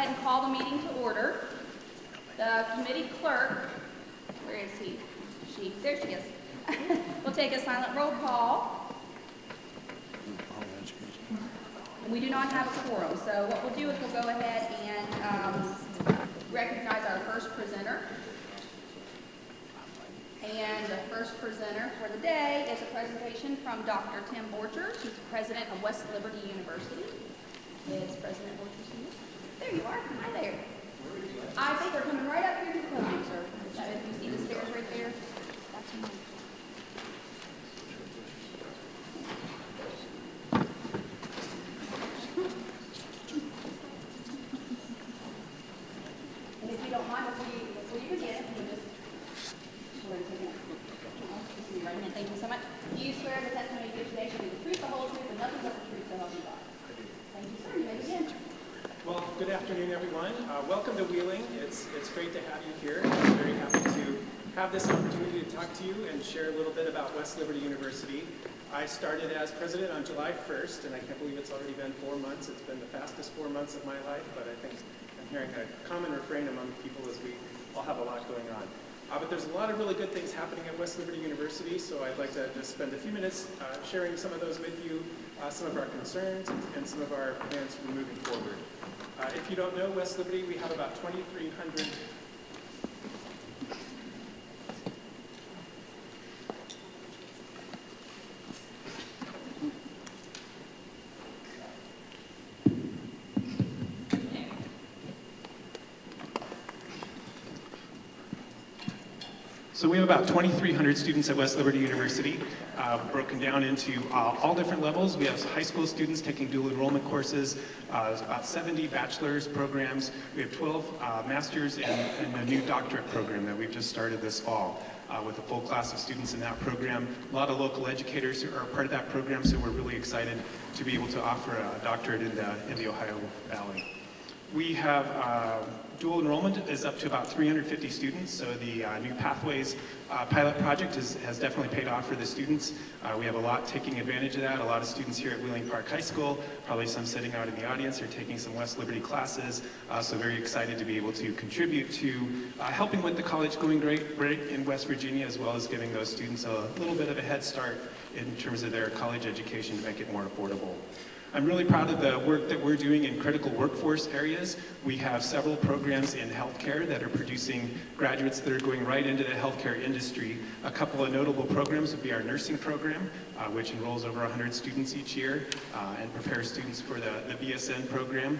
ahead and call the meeting to order. The committee clerk, where is he? She, there she is. We'll take a silent roll call. We do not have a quorum, so what we'll do is we'll go ahead and recognize our first presenter. And the first presenter for the day is a presentation from Dr. Tim Borchers, who's president of West Liberty University. Is President Borchers here? There you are. Hi there. I think they're coming right up here to the podium, sir. If you see the stairs right there, that's mine. And if you don't mind, before you begin, you just right in. Thank you so much. Do you swear the testimony you give today shall be the truth, the whole truth, and nothing but the truth, so help you God? Thank you, sir. You may begin. Well, good afternoon, everyone. Welcome to Wheeling. It's great to have you here. I'm very happy to have this opportunity to talk to you and share a little bit about West Liberty University. I started as president on July 1st, and I can't believe it's already been 4 months. It's been the fastest 4 months of my life, but I think I'm hearing a common refrain among people as we all have a lot going on. But there's a lot of really good things happening at West Liberty University, so I'd like to just spend a few minutes sharing some of those with you, some of our concerns, and some of our plans for moving forward. If you don't know West Liberty, we have about 2,300 So we have about 2,300 students at West Liberty University, broken down into all different levels. We have high school students taking dual enrollment courses, about 70 bachelor's programs. We have 12 master's and a new doctorate program that we've just started this fall with a full class of students in that program. A lot of local educators who are part of that program, so we're really excited to be able to offer a doctorate in the Ohio Valley. We have dual enrollment is up to about 350 students, so the new Pathways pilot project has definitely paid off for the students. We have a lot taking advantage of that. A lot of students here at Wheeling Park High School, probably some sitting out in the audience, are taking some West Liberty classes, so very excited to be able to contribute to helping with the college going great in West Virginia, as well as giving those students a little bit of a head start in terms of their college education to make it more affordable. I'm really proud of the work that we're doing in critical workforce areas. We have several programs in healthcare that are producing graduates that are going right into the healthcare industry. A couple of notable programs would be our nursing program, which enrolls over 100 students each year and prepares students for the BSN program.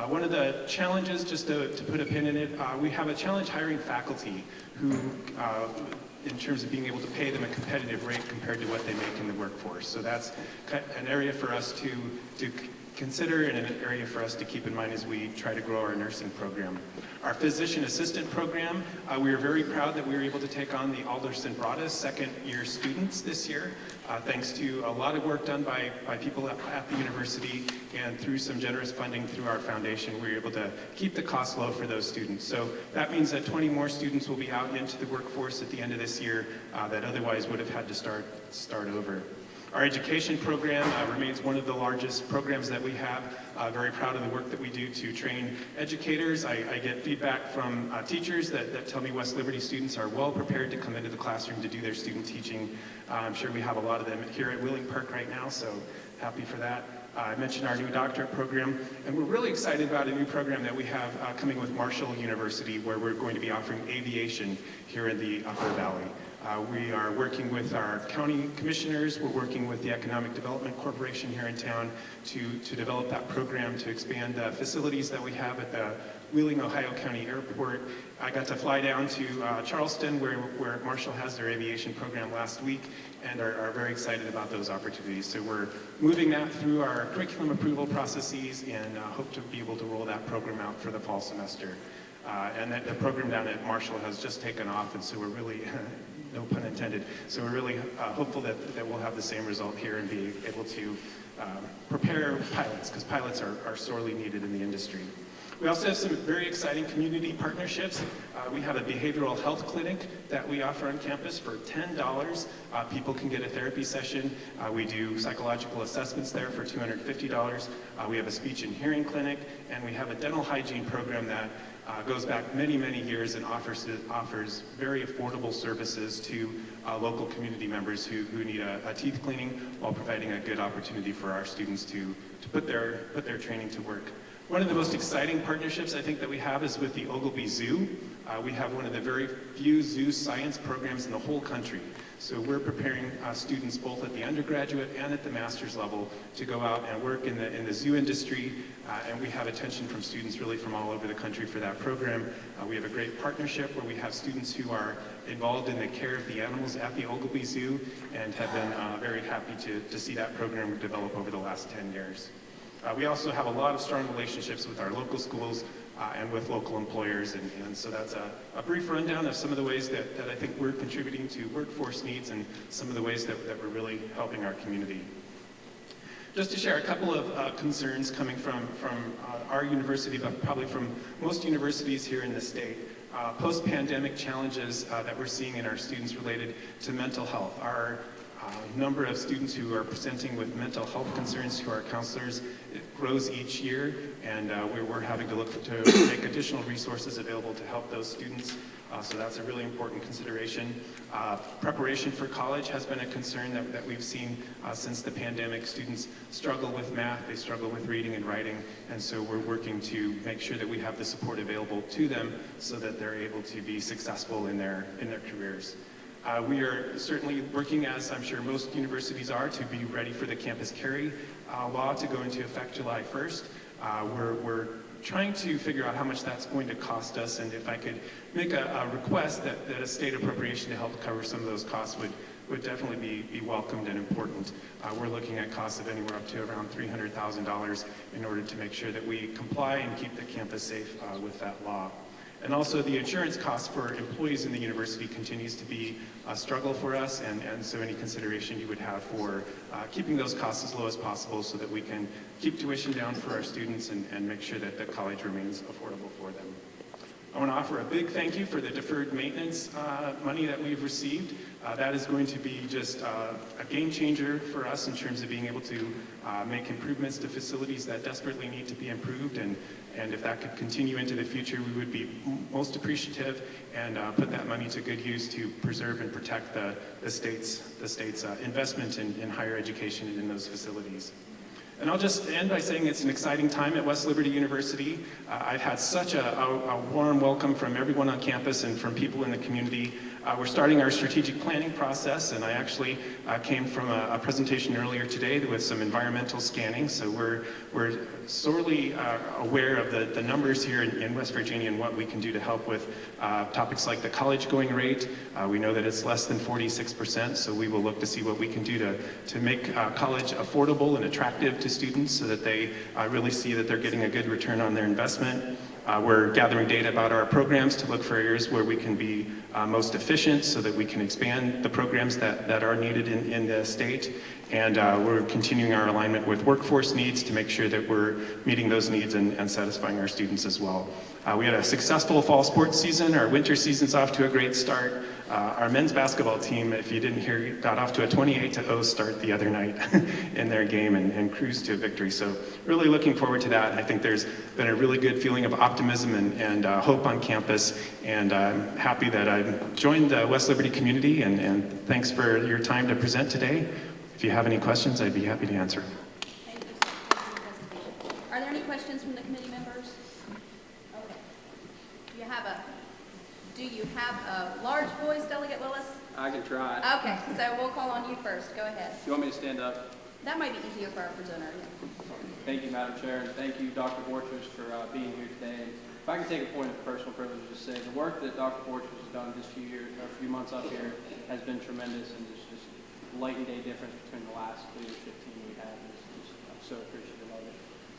One of the challenges, just to put a pin in it, we have a challenge hiring faculty who in terms of being able to pay them a competitive rate compared to what they make in the workforce. So that's an area for us to consider and an area for us to keep in mind as we try to grow our nursing program. Our physician assistant program, we are very proud that we were able to take on the Alderson Broaddus second-year students this year, thanks to a lot of work done by people at the university, and through some generous funding through our foundation, we were able to keep the cost low for those students. So that means that 20 more students will be out into the workforce at the end of this year that otherwise would have had to start over. Our education program remains one of the largest programs that we have. Very proud of the work that we do to train educators. I get feedback from teachers that tell me West Liberty students are well prepared to come into the classroom to do their student teaching. I'm sure we have a lot of them here at Wheeling Park right now, so happy for that. I mentioned our new doctorate program, and we're really excited about a new program that we have coming with Marshall University, where we're going to be offering aviation here in the Upper Valley. We are working with our county commissioners. We're working with the Economic Development Corporation here in town to develop that program, to expand the facilities that we have at the Wheeling, Ohio County Airport. I got to fly down to Charleston, where Marshall has their aviation program last week, and are very excited about those opportunities. So we're moving that through our curriculum approval processes and hope to be able to roll that program out for the fall semester. And the program down at Marshall has just taken off, and so we're really, no pun intended, so we're really hopeful that we'll have the same result here and be able to prepare pilots, because pilots are sorely needed in the industry. We also have some very exciting community partnerships. We have a behavioral health clinic that we offer on campus for $10. People can get a therapy session. We do psychological assessments there for $250. We have a speech and hearing clinic, and we have a dental hygiene program that goes back many, many years and offers very affordable services to local community members who need a teeth cleaning while providing a good opportunity for our students to put their training to work. One of the most exciting partnerships I think that we have is with the Ogilvie Zoo. We have one of the very few zoo science programs in the whole country. So we're preparing students both at the undergraduate and at the master's level to go out and work in the zoo industry, and we have attention from students really from all over the country for that program. We have a great partnership where we have students who are involved in the care of the animals at the Ogilvie Zoo and have been very happy to see that program develop over the last 10 years. We also have a lot of strong relationships with our local schools and with local employers, and so that's a brief rundown of some of the ways that I think we're contributing to workforce needs and some of the ways that we're really helping our community. Just to share a couple of concerns coming from our university, but probably from most universities here in the state. Post-pandemic challenges that we're seeing in our students related to mental health. Our number of students who are presenting with mental health concerns to our counselors, it grows each year, and we're having to look to make additional resources available to help those students. So that's a really important consideration. Preparation for college has been a concern that we've seen since the pandemic. Students struggle with math, they struggle with reading and writing, and so we're working to make sure that we have the support available to them so that they're able to be successful in their careers. We are certainly working, as I'm sure most universities are, to be ready for the campus carry law to go into effect July 1st. We're trying to figure out how much that's going to cost us, and if I could make a request that a state appropriation to help cover some of those costs would definitely be welcomed and important. We're looking at costs of anywhere up to around $300,000 in order to make sure that we comply and keep the campus safe with that law. And also the insurance cost for employees in the university continues to be a struggle for us, and so any consideration you would have for keeping those costs as low as possible so that we can keep tuition down for our students and make sure that the college remains affordable for them. I want to offer a big thank you for the deferred maintenance money that we've received. That is going to be just a game changer for us in terms of being able to make improvements to facilities that desperately need to be improved, and if that could continue into the future, we would be most appreciative and put that money to good use to preserve and protect the state's investment in higher education and in those facilities. And I'll just end by saying it's an exciting time at West Liberty University. I've had such a warm welcome from everyone on campus and from people in the community. We're starting our strategic planning process, and I actually came from a presentation earlier today with some environmental scanning. So we're sorely aware of the numbers here in West Virginia and what we can do to help with topics like the college going rate. We know that it's less than 46%, so we will look to see what we can do to make college affordable and attractive to students so that they really see that they're getting a good return on their investment. We're gathering data about our programs to look for areas where we can be most efficient so that we can expand the programs that are needed in the state. And we're continuing our alignment with workforce needs to make sure that we're meeting those needs and satisfying our students as well. We had a successful fall sports season. Our winter season's off to a great start. Our men's basketball team, if you didn't hear, got off to a 28-0 start the other night in their game and cruised to a victory. So really looking forward to that. I think there's been a really good feeling of optimism and hope on campus, and I'm happy that I joined the West Liberty community, and thanks for your time to present today. If you have any questions, I'd be happy to answer. Thank you so much for your presentation. Are there any questions from the committee members? Okay. Do you have a large voice, Delegate Willis? I can try. Okay, so we'll call on you first. Go ahead. You want me to stand up? That might be easier for our presenter. Thank you, Madam Chair, and thank you, Dr. Borchers, for being here today. And if I can take a point of personal privilege to say, the work that Dr. Borchers has done this few months up here has been tremendous, and it's just light and day difference between the last leadership team we had. I'm so appreciative of it.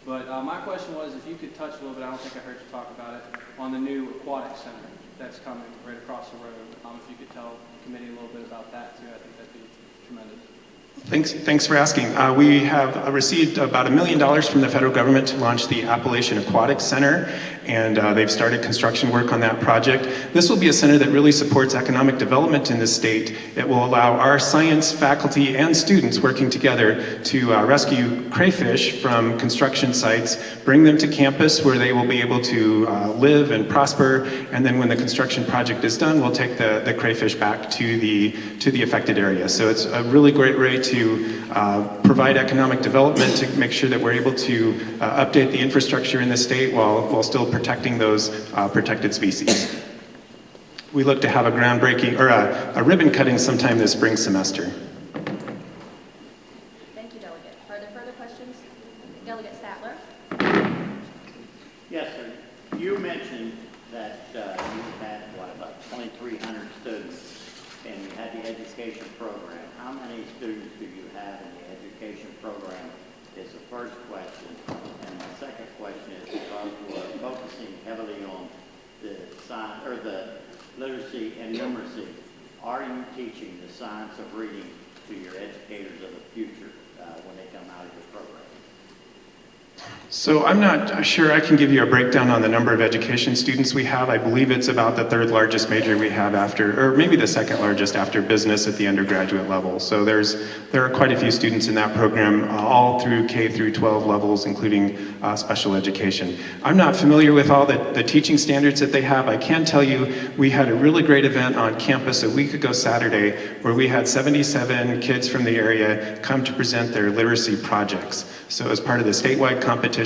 But my question was, if you could touch a little bit, I don't think I heard you talk about it, on the new aquatic center that's coming right across the road. If you could tell the committee a little bit about that too, I think that'd be tremendous. Thanks for asking. We have received about $1 million from the federal government to launch the Appalachian Aquatics Center, and they've started construction work on that project. This will be a center that really supports economic development in the state. It will allow our science faculty and students working together to rescue crayfish from construction sites, bring them to campus where they will be able to live and prosper, and then when the construction project is done, we'll take the crayfish back to the affected area. So it's a really great way to provide economic development, to make sure that we're able to update the infrastructure in the state while still protecting those protected species. We look to have a groundbreaking, or a ribbon cutting sometime this spring semester. Thank you, Delegate. Are there further questions? Delegate Statler? Yes, sir. You mentioned that you had, about 2,300 students, and you had the education program. How many students do you have in the education program is the first question. And my second question is, because we're focusing heavily on the science, or the literacy and numeracy, are you teaching the science of reading to your educators of the future when they come out of your program? So I'm not sure I can give you a breakdown on the number of education students we have. I believe it's about the third largest major we have after, or maybe the second largest after business at the undergraduate level. So there are quite a few students in that program, all through K through 12 levels, including special education. I'm not familiar with all the teaching standards that they have. I can tell you we had a really great event on campus a week ago Saturday where we had 77 kids from the area come to present their literacy projects. So as part of the statewide competition,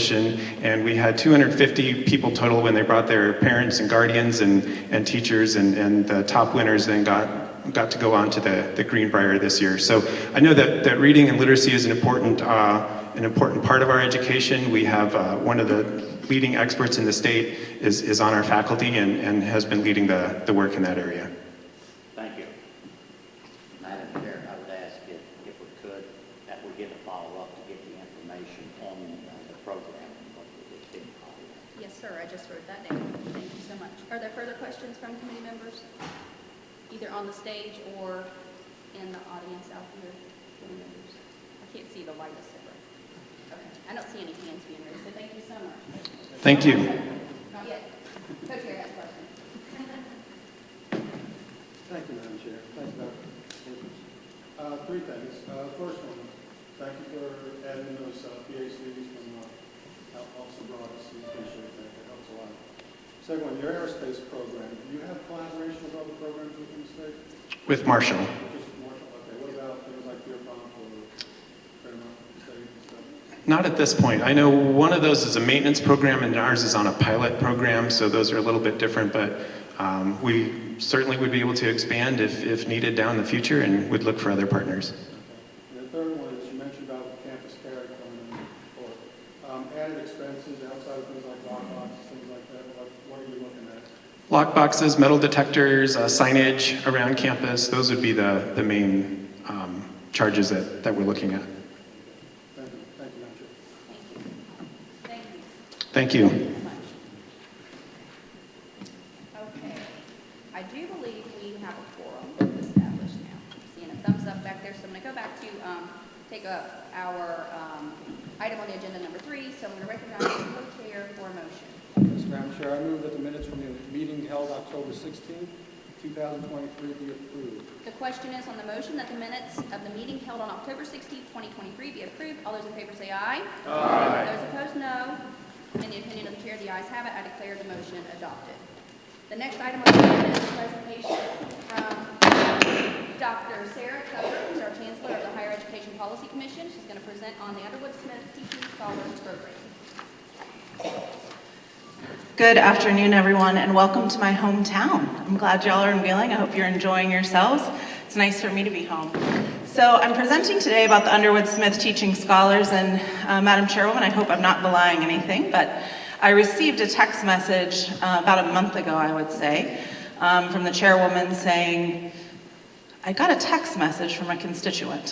and we had 250 people total when they brought their parents and guardians and teachers, and the top winners then got to go on to the Greenbrier this year. So I know that reading and literacy is an important part of our education. We have one of the leading experts in the state is on our faculty and has been leading the work in that area. Thank you. Madam Chair, I would ask if we could, that we get a follow-up to get the information on the program and what it's being called. Yes, sir. I just wrote that down. Thank you so much. Are there further questions from committee members? Either on the stage or in the audience out here? Committee members? I can't see the light is set right. Okay. I don't see any hands being raised, so thank you so much. Thank you. Not yet. Coach Harry has a question. Thank you, Madam Chair. Thank you, Dr. Wilkins. Three things. First one, thank you for adding those PhDs from Officer Broadus. We appreciate that. That helps a lot. Second one, your aerospace program. Do you have collaboration with other programs within the state? With Marshall. Just Marshall? Okay. What about things like Pierpont or Fairmont State and stuff? Not at this point. I know one of those is a maintenance program and ours is on a pilot program, so those are a little bit different, but we certainly would be able to expand if needed down in the future and would look for other partners. Okay. And the third one is you mentioned about the campus carry coming in before. Added expenses outside of things like lockboxes, things like that. What are you looking at? Lock boxes, metal detectors, signage around campus, those would be the main charges that we're looking at. Thank you. Thank you, Madam Chair. Thank you. Thank you. Thank you so much. Okay. I do believe we have a quorum established now. Seeing a thumbs up back there, so I'm going to go back to take up our item on the agenda number 3. So I'm going to recognize the co-chair for a motion. Yes, Madam Chair, I move that the minutes from the meeting held October 16, 2023 be approved. The question is on the motion that the minutes of the meeting held on October 16, 2023 be approved. All those in favor say aye. Aye. Those opposed, no. In the opinion of the chair, the ayes have it. I declare the motion adopted. The next item on the agenda is a presentation from Dr. Sarah Tucker, who's our Chancellor of the Higher Education Policy Commission. She's going to present on the Underwood Smith Teaching Scholars Program. Good afternoon, everyone, and welcome to my hometown. I'm glad y'all are in Wheeling. I hope you're enjoying yourselves. It's nice for me to be home. So I'm presenting today about the Underwood Smith Teaching Scholars, and Madam Chairwoman, I hope I'm not belying anything, but I received a text message about a month ago, I would say, from the chairwoman saying, I got a text message from a constituent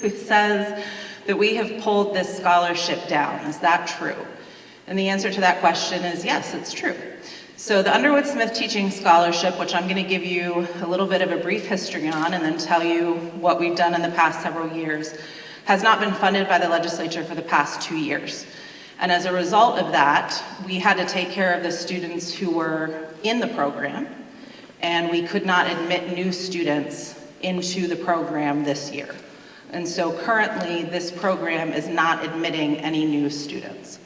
who says that we have pulled this scholarship down. Is that true? And the answer to that question is yes, it's true. So the Underwood Smith Teaching Scholarship, which I'm going to give you a little bit of a brief history on and then tell you what we've done in the past several years, has not been funded by the legislature for the past 2 years. And as a result of that, we had to take care of the students who were in the program, and we could not admit new students into the program this year. And so currently, this program is not admitting any new students.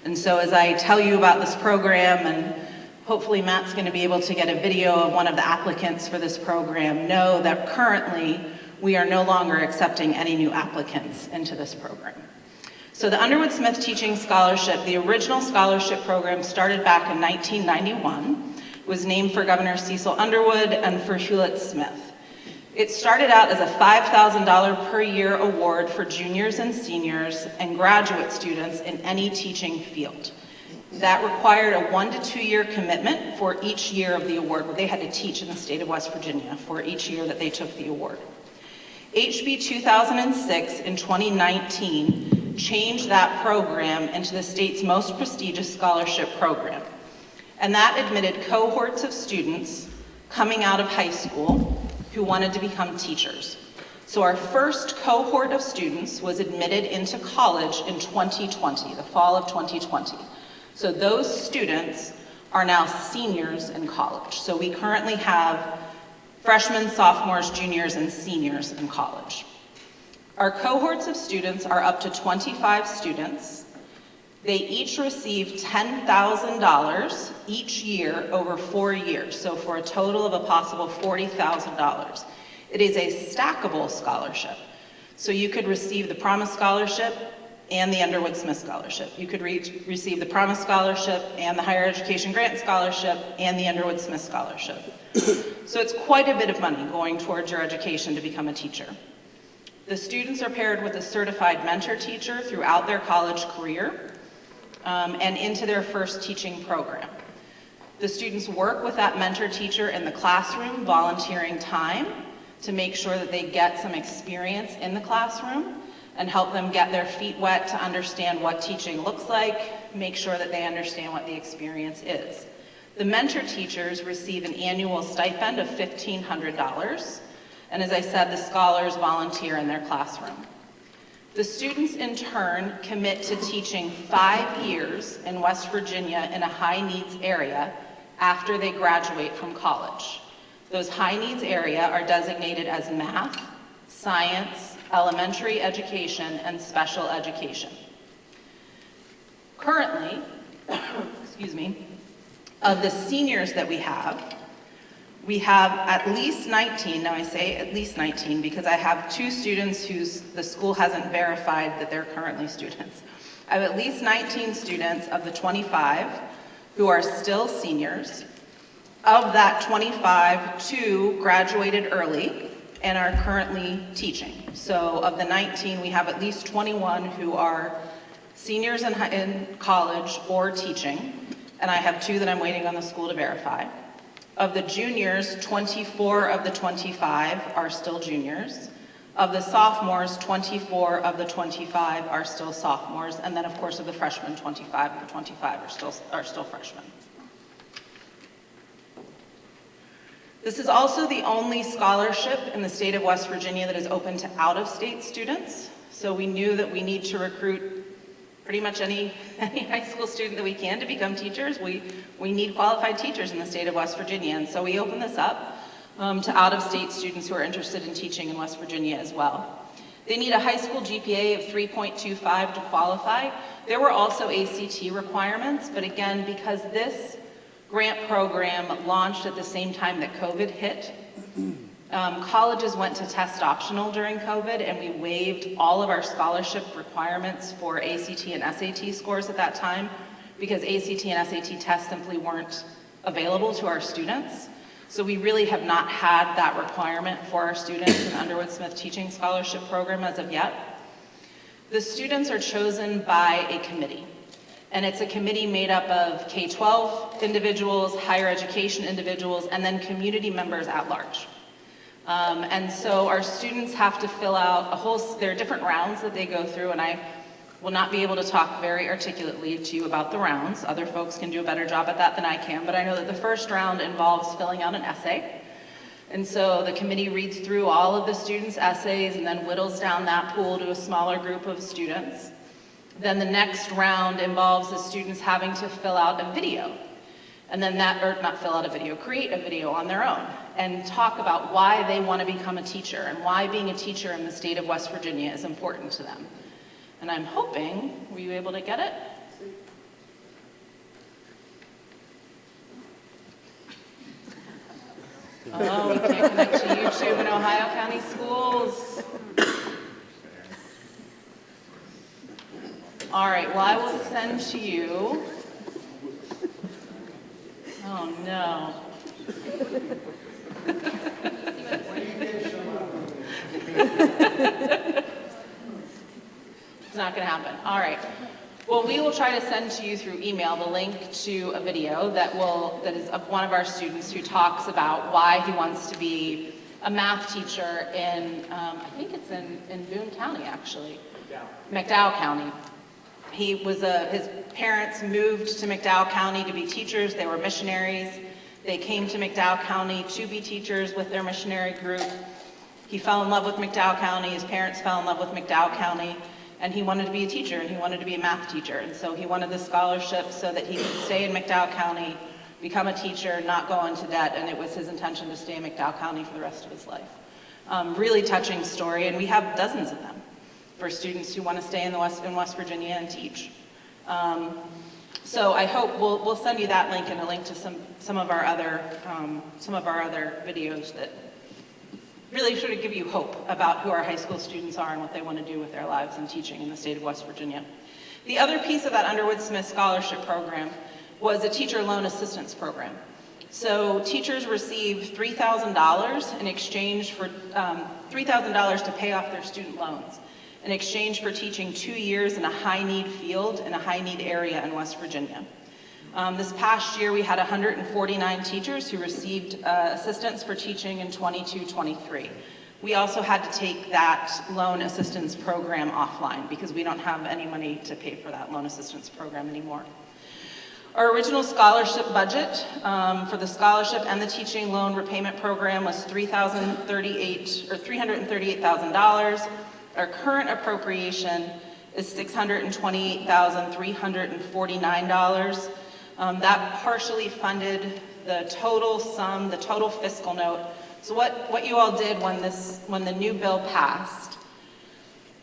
And so as I tell you about this program, and hopefully Matt's going to be able to get a video of one of the applicants for this program, know that currently we are no longer accepting any new applicants into this program. So the Underwood Smith Teaching Scholarship, the original scholarship program started back in 1991, was named for Governor Cecil Underwood and for Hewlett Smith. It started out as a $5,000 per year award for juniors and seniors and graduate students in any teaching field. That required a 1 to 2 year commitment for each year of the award, where they had to teach in the state of West Virginia for each year that they took the award. HB 2006 in 2019 changed that program into the state's most prestigious scholarship program. And that admitted cohorts of students coming out of high school who wanted to become teachers. So our first cohort of students was admitted into college in 2020, the fall of 2020. So those students are now seniors in college. So we currently have freshmen, sophomores, juniors, and seniors in college. Our cohorts of students are up to 25 students. They each receive $10,000 each year over 4 years, so for a total of a possible $40,000. It is a stackable scholarship. So you could receive the Promise Scholarship and the Underwood Smith Scholarship. You could receive the Promise Scholarship and the Higher Education Grant Scholarship and the Underwood Smith Scholarship. So it's quite a bit of money going towards your education to become a teacher. The students are paired with a certified mentor teacher throughout their college career and into their first teaching program. The students work with that mentor teacher in the classroom, volunteering time to make sure that they get some experience in the classroom and help them get their feet wet to understand what teaching looks like, make sure that they understand what the experience is. The mentor teachers receive an annual stipend of $1,500, and as I said, the scholars volunteer in their classroom. The students in turn commit to teaching 5 years in West Virginia in a high needs area after they graduate from college. Those high needs area are designated as math, science, elementary education, and special education. Currently, excuse me, of the seniors that we have at least 19, now I say at least 19 because I have 2 students whose the school hasn't verified that they're currently students. I have at least 19 students of the 25 who are still seniors. Of that 25, 2 graduated early and are currently teaching. So of the 19, we have at least 21 who are seniors in college or teaching, and I have 2 that I'm waiting on the school to verify. Of the juniors, 24 of the 25 are still juniors. Of the sophomores, 24 of the 25 are still sophomores, and then of course of the freshmen, 25 of the 25 are still freshmen. This is also the only scholarship in the state of West Virginia that is open to out-of-state students. So we knew that we need to recruit pretty much any high school student that we can to become teachers. We need qualified teachers in the state of West Virginia, and so we opened this up to out-of-state students who are interested in teaching in West Virginia as well. They need a high school GPA of 3.25 to qualify. There were also ACT requirements, but again, because this grant program launched at the same time that COVID hit, colleges went to test optional during COVID, and we waived all of our scholarship requirements for ACT and SAT scores at that time because ACT and SAT tests simply weren't available to our students. So we really have not had that requirement for our students in the Underwood Smith Teaching Scholarship Program as of yet. The students are chosen by a committee, and it's a committee made up of K-12 individuals, higher education individuals, and then community members at large. And so our students have to fill out there are different rounds that they go through, and I will not be able to talk very articulately to you about the rounds. Other folks can do a better job at that than I can, but I know that the first round involves filling out an essay. And so the committee reads through all of the students' essays and then whittles down that pool to a smaller group of students. Then the next round involves the students having to fill out a video. And then create a video on their own and talk about why they want to become a teacher and why being a teacher in the state of West Virginia is important to them. And I'm hoping, were you able to get it? Oh, we can't connect to YouTube in Ohio County Schools. All right, well, I will send to you. Oh, no. It's not going to happen. All right. Well, we will try to send to you through email the link to a video that is of one of our students who talks about why he wants to be a math teacher in, I think it's in Boone County, actually. McDowell County. His parents moved to McDowell County to be teachers. They were missionaries. They came to McDowell County to be teachers with their missionary group. He fell in love with McDowell County. His parents fell in love with McDowell County. And he wanted to be a teacher, and he wanted to be a math teacher. And so he wanted the scholarship so that he could stay in McDowell County, become a teacher, not go into debt, and it was his intention to stay in McDowell County for the rest of his life. Really touching story, and we have dozens of them for students who want to stay in West Virginia and teach. So I hope we'll send you that link and a link to some of our other videos that really sort of give you hope about who our high school students are and what they want to do with their lives in teaching in the state of West Virginia. The other piece of that Underwood Smith Scholarship Program was a teacher loan assistance program. So teachers receive $3,000 in exchange for $3,000 to pay off their student loans in exchange for teaching 2 years in a high-need field in a high-need area in West Virginia. This past year, we had 149 teachers who received assistance for teaching in 22-23. We also had to take that loan assistance program offline because we don't have any money to pay for that loan assistance program anymore. Our original scholarship budget for the scholarship and the teaching loan repayment program was $338,000. Our current appropriation is $628,349. That partially funded the total sum, the total fiscal note. So what you all did when the new bill passed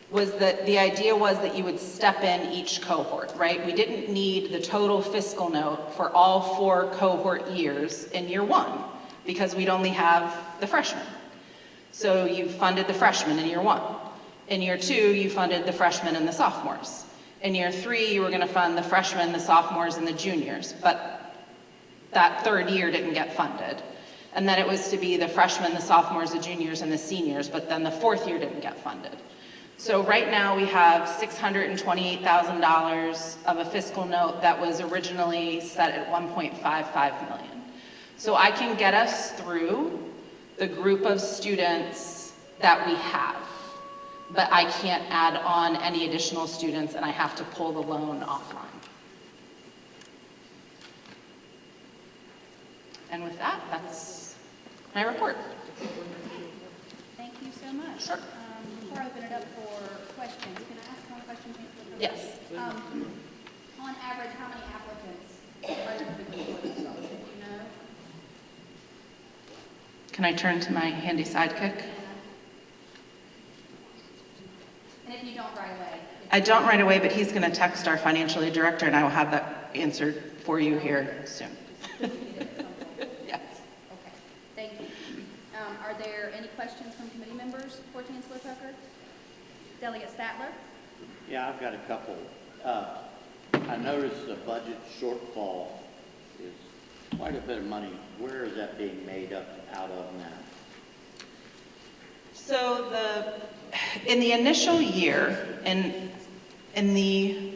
was that the idea was that you would step in each cohort, right? We didn't need the total fiscal note for all 4 cohort years in year 1 because we'd only have the freshmen. So you funded the freshmen in year 1. In year 2, you funded the freshmen and the sophomores. In year 3, you were going to fund the freshmen, the sophomores, and the juniors, but that 3rd year didn't get funded. And then it was to be the freshmen, the sophomores, the juniors, and the seniors, but then the 4th year didn't get funded. So right now we have $628,000 of a fiscal note that was originally set at $1.55 million. So I can get us through the group of students that we have, but I can't add on any additional students and I have to pull the loan offline. And with that, that's my report. Thank you so much. Sure. Before I open it up for questions, can I ask one question? Yes. On average, how many applicants are typically for the scholarship? Do you know? Can I turn to my handy sidekick? And if you don't right away? I don't right away, but he's going to text our financial aid director and I will have that answered for you here soon. Yes. Okay, thank you. Are there any questions from committee members for Chancellor Tucker? Delegate Statler? Yeah, I've got a couple. I noticed the budget shortfall is quite a bit of money. Where is that being made up out of now? So in the initial year, in the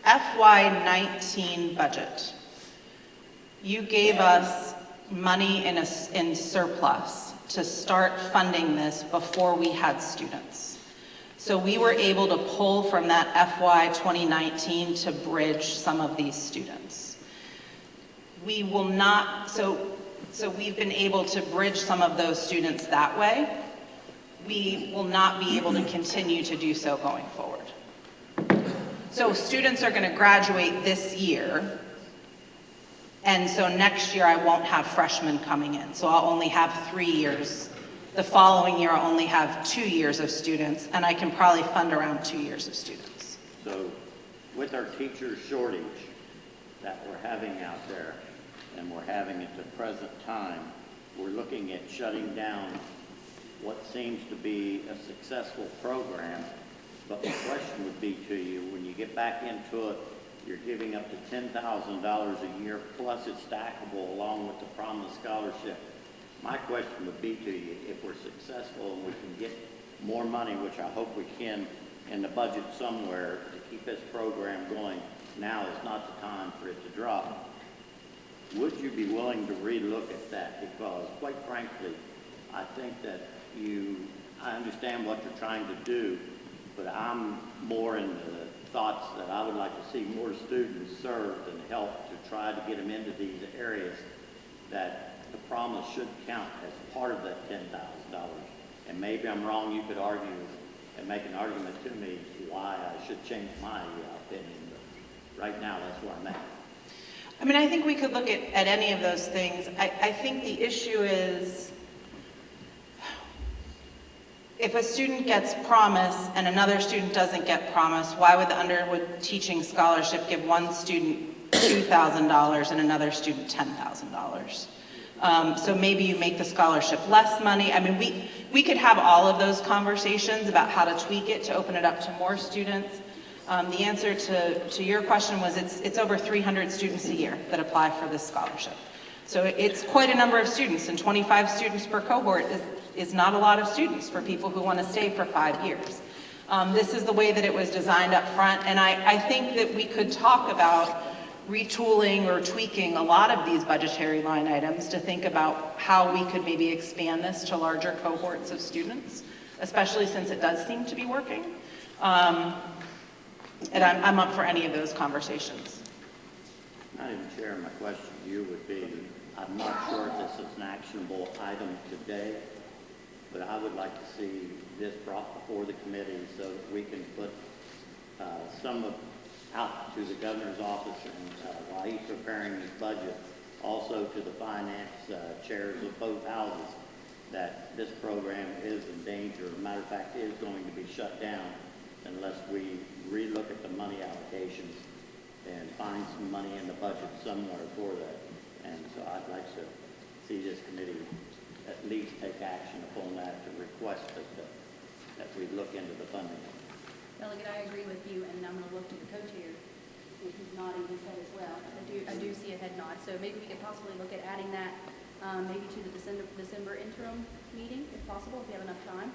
FY19 budget, you gave us money in surplus to start funding this before we had students. So we were able to pull from that FY 2019 to bridge some of these students. We will not, so we've been able to bridge some of those students that way. We will not be able to continue to do so going forward. So students are going to graduate this year, and so next year I won't have freshmen coming in. So I'll only have 3 years. The following year I'll only have 2 years of students, and I can probably fund around 2 years of students. So with our teacher shortage that we're having out there, and we're having at the present time, we're looking at shutting down what seems to be a successful program. But my question would be to you, when you get back into it, you're giving up to $10,000 a year, plus it's stackable along with the Promise Scholarship. My question would be to you, if we're successful and we can get more money, which I hope we can, in the budget somewhere to keep this program going, now is not the time for it to drop. Would you be willing to relook at that? Because quite frankly, I think that I understand what you're trying to do, but I'm more in the thoughts that I would like to see more students served and helped to try to get them into these areas, that the Promise should count as part of that $10,000. And maybe I'm wrong, you could argue and make an argument to me why I should change my opinion, but right now that's where I'm at. I mean, I think we could look at any of those things. I think the issue is, if a student gets Promise and another student doesn't get Promise, why would the Underwood Teaching Scholarship give one student $2,000 and another student $10,000? So maybe you make the scholarship less money. I mean, we could have all of those conversations about how to tweak it to open it up to more students. The answer to your question was it's over 300 students a year that apply for this scholarship. So it's quite a number of students, and 25 students per cohort is not a lot of students for people who want to stay for 5 years. This is the way that it was designed up front, and I think that we could talk about retooling or tweaking a lot of these budgetary line items to think about how we could maybe expand this to larger cohorts of students, especially since it does seem to be working. And I'm up for any of those conversations. Madam Chair, my question to you would be, I'm not sure if this is an actionable item today, but I would like to see this brought before the committee so that we can put some of out to the governor's office and while he's preparing his budget, also to the finance chairs of both houses, that this program is in danger. As a matter of fact, is going to be shut down unless we relook at the money allocations and find some money in the budget somewhere for that. And so I'd like to see this committee at least take action upon that to request that we look into the funding. Delegate, I agree with you, and I'm going to look to the co-chair, who's nodding his head as well. I do see a head nod, so maybe we could possibly look at adding that maybe to the December interim meeting, if possible, if we have enough time.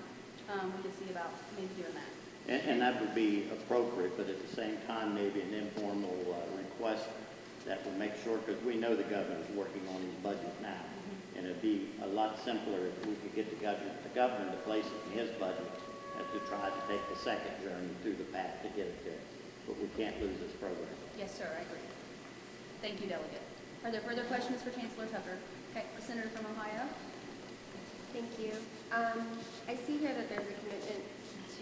We could see about maybe doing that. And that would be appropriate, but at the same time, maybe an informal request that will make sure, because we know the governor's working on his budget now, and it'd be a lot simpler if we could get the governor to place it in his budget and to try to take the second journey through the path to get it there. But we can't lose this program. Yes, sir, I agree. Thank you, Delegate. Are there further questions for Chancellor Tucker? Okay, the Senator from Ohio. Thank you. I see here that there's a commitment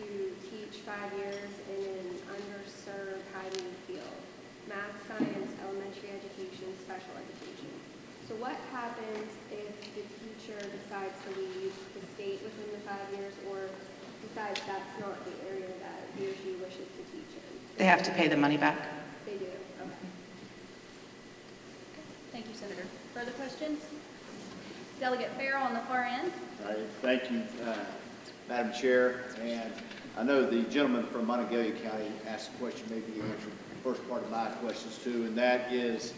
to teach 5 years in an underserved, high-need field: math, science, elementary education, special education. So what happens if the teacher decides to leave the state within the 5 years, or decides that's not the area that he or she wishes to teach in? They have to pay the money back. They do, okay. Thank you, Senator. Further questions? Delegate Farrell on the far end. Thank you, Madam Chair. And I know the gentleman from Monongalia County asked a question, maybe you answered the first part of my questions too, and that is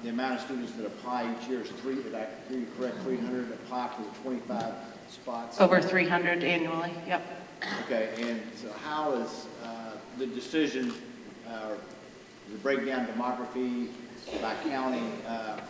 the amount of students that apply each year is did I hear you correct, 300 apply for the 25 spots? Over 300 annually, yep. Okay, and so how is the decision, the breakdown demography by county,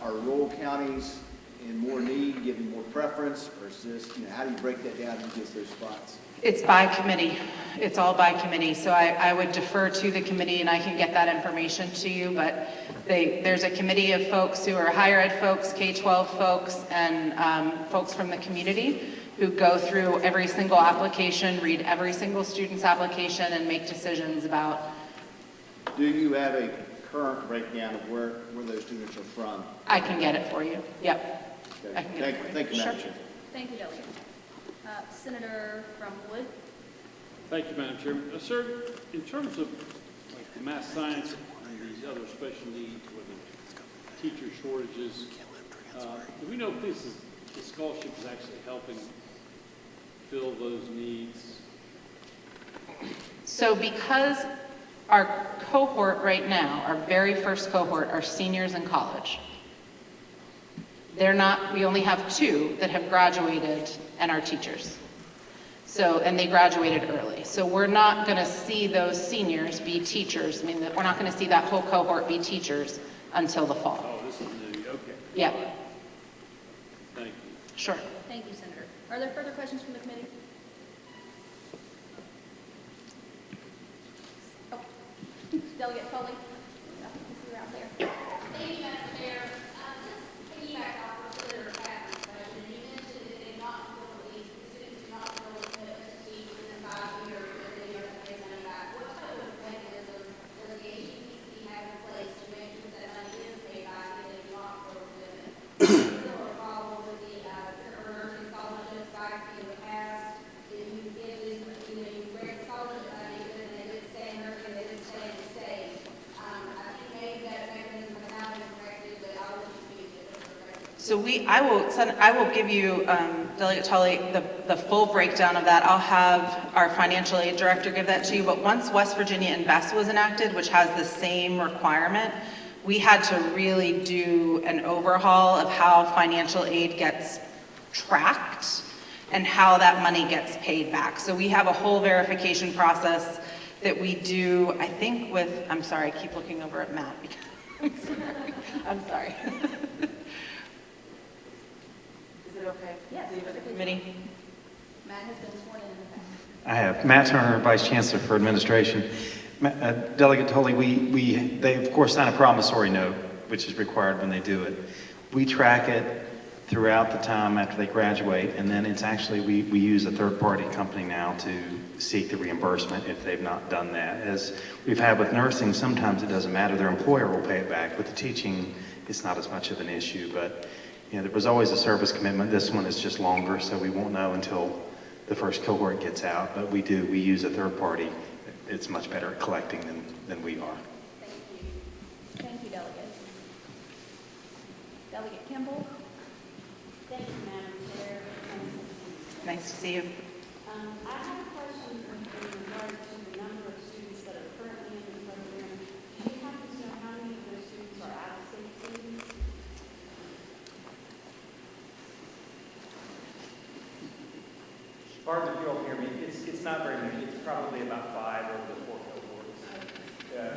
are rural counties in more need, giving more preference, or is this, how do you break that down and get those spots? It's by committee. It's all by committee. So I would defer to the committee and I can get that information to you, but there's a committee of folks who are higher ed folks, K-12 folks, and folks from the community who go through every single application, read every single student's application, and make decisions about. Do you have a current breakdown of where those students are from? I can get it for you. Yep. Okay. I can get it for you. Thank you, Madam Sure. Chair. Thank you, Delegate. Senator from Wood. Thank you, Madam Chairman. Sir, in terms of like math science and these other special needs with the teacher shortages, do we know if the scholarship is actually helping fill those needs? So because our cohort right now, our very first cohort, are seniors in college, we only have 2 that have graduated and are teachers. So, and they graduated early. So we're not going to see those seniors be teachers. I mean, we're not going to see that whole cohort be teachers until the fall. Oh, this is new, okay. Yeah, Thank you. sure. Thank you, Senator. Are there further questions from the committee? Oh, Delegate Foley. Yeah, I see you out there. Thank you, Madam Chair. Just piggyback off of Senator Patton's question, you mentioned that they not fully, the students do not fully commit to teach within 5 years, but then you have to pay money back. What type of mechanism does the HEPC have in place to make sure that money is paid back and they do not fully commit? Still a problem with the nursing scholarships back in the past. If you give this, you grant scholarship money, but then they did stay in nursing, they did stay in the state. I think maybe that mechanism has not been corrected, but I'll let you speak to it. So I will give you, Delegate Tully, the full breakdown of that. I'll have our financial aid director give that to you. But once West Virginia Invest was enacted, which has the same requirement, we had to really do an overhaul of how financial aid gets tracked and how that money gets paid back. So we have a whole verification process that we do, I think with, I'm sorry, I keep looking over at Matt. I'm sorry. Is it okay? Yes. Leave it to the committee? Matt has been sworn in the past. I have. Matt Turner, Vice Chancellor for Administration. Delegate Tully, they of course sign a promissory note, which is required when they do it. We track it throughout the time after they graduate, and then it's actually, we use a third-party company now to seek the reimbursement if they've not done that. As we've had with nursing, sometimes it doesn't matter, their employer will pay it back. With the teaching, it's not as much of an issue, but you know, there was always a service commitment. This one is just longer, so we won't know until the first cohort gets out, but we use a third party. It's much better at collecting than we are. Thank you. Thank you, Delegate. Delegate Kimball. Thank you, Madam Chair. Nice to see you. I have a question in regard to the number of students that are currently in the program. Do you happen to know how many of those students are out-of-state students? Pardon if you all hear me, it's not very many, it's probably about 5 over the 4 cohorts.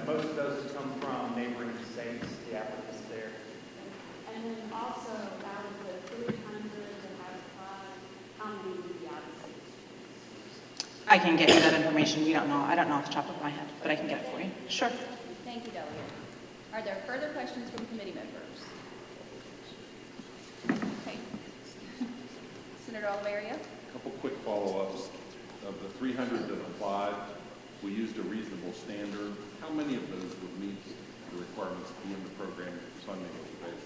Most of those have come from neighboring states, the applicants there. And then also, out of the 300 that have applied, how many would be out-of-state students? I can get you that information. I don't know off the top of my head, but I can get it for you. Sure. Thank you, Delegate. Are there further questions from committee members? Okay. Senator Oliveria. Couple quick follow-ups. Of the 300 that applied, we used a reasonable standard. How many of those would meet the requirements to be in the program if funding was available?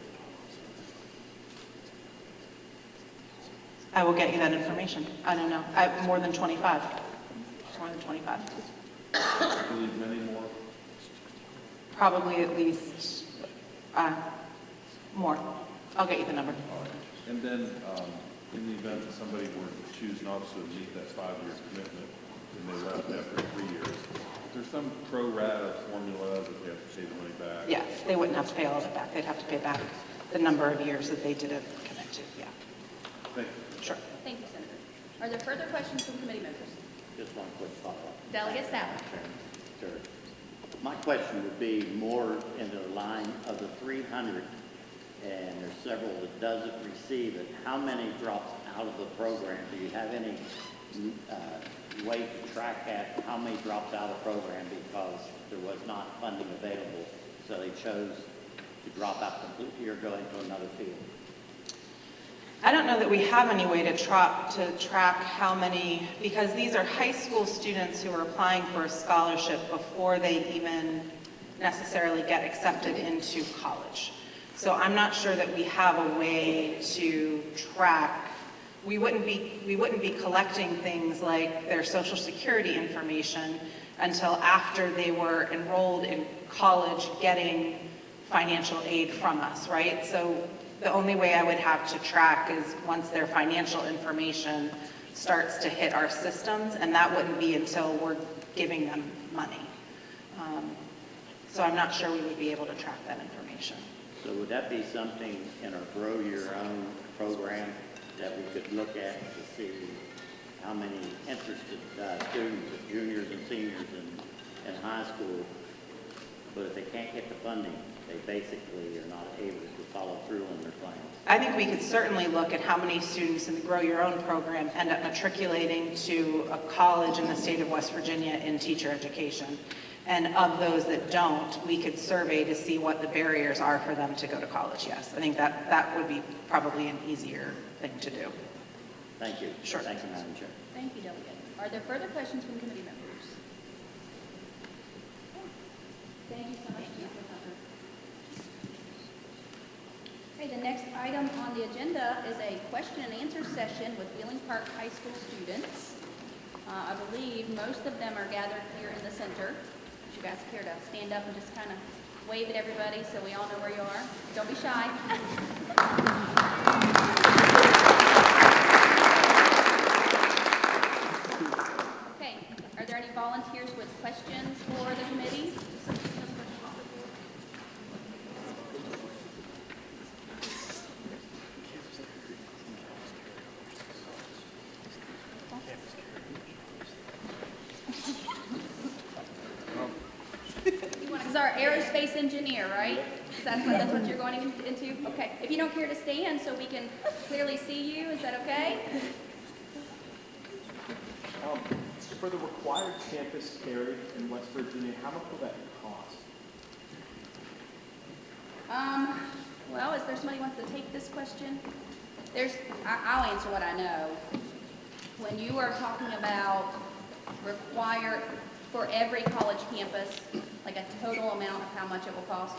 I will get you that information. I don't know. More than 25. More than 25. I believe many more. Probably at least more. I'll get you the number. All right. And then in the event that somebody were to choose not to meet that 5-year commitment and they left after 3 years, is there some pro rata formula that they have to pay the money back? Yes, they wouldn't have to pay all of it back. They'd have to pay back the number of years that they didn't commit to. Yeah. Thank you. Sure. Thank you, Senator. Are there further questions from committee members? Just one quick follow-up. Delegate Stalin. Sure. My question would be more in the line of the 300, and there's several that doesn't receive it. How many drops out of the program? Do you have any way to track that, how many dropped out of the program because there was not funding available, so they chose to drop out completely or go into another field? I don't know that we have any way to track how many, because these are high school students who are applying for a scholarship before they even necessarily get accepted into college. So I'm not sure that we have a way to track. We wouldn't be collecting things like their social security information until after they were enrolled in college getting financial aid from us, right? So the only way I would have to track is once their financial information starts to hit our systems, and that wouldn't be until we're giving them money. So I'm not sure we would be able to track that information. So would that be something in our Grow Your Own program that we could look at to see how many interested students, juniors and seniors in high school, but if they can't get the funding, they basically are not able to follow through on their plans? I think we could certainly look at how many students in the Grow Your Own program end up matriculating to a college in the state of West Virginia in teacher education. And of those that don't, we could survey to see what the barriers are for them to go to college, yes. I think that would be probably an easier thing to do. Thank you. Sure. Thank you, Madam Chair. Thank you, Delegate. Are there further questions from committee members? Thank you so much, Councilor Tucker. Okay, the next item on the agenda is a question and answer session with Wheeling Park High School students. I believe most of them are gathered here in the center. Would you guys care to stand up and just kind of wave at everybody so we all know where you are? Don't be shy. Okay, are there any volunteers with questions for the committee? Is our aerospace engineer, right? That's what you're going into? Okay. If you don't care to stand so we can clearly see you, is that okay? For the required campus carry in West Virginia, how much will that cost? Well, is there somebody who wants to take this question? I'll answer what I know. When you are talking about required for every college campus, like a total amount of how much it will cost,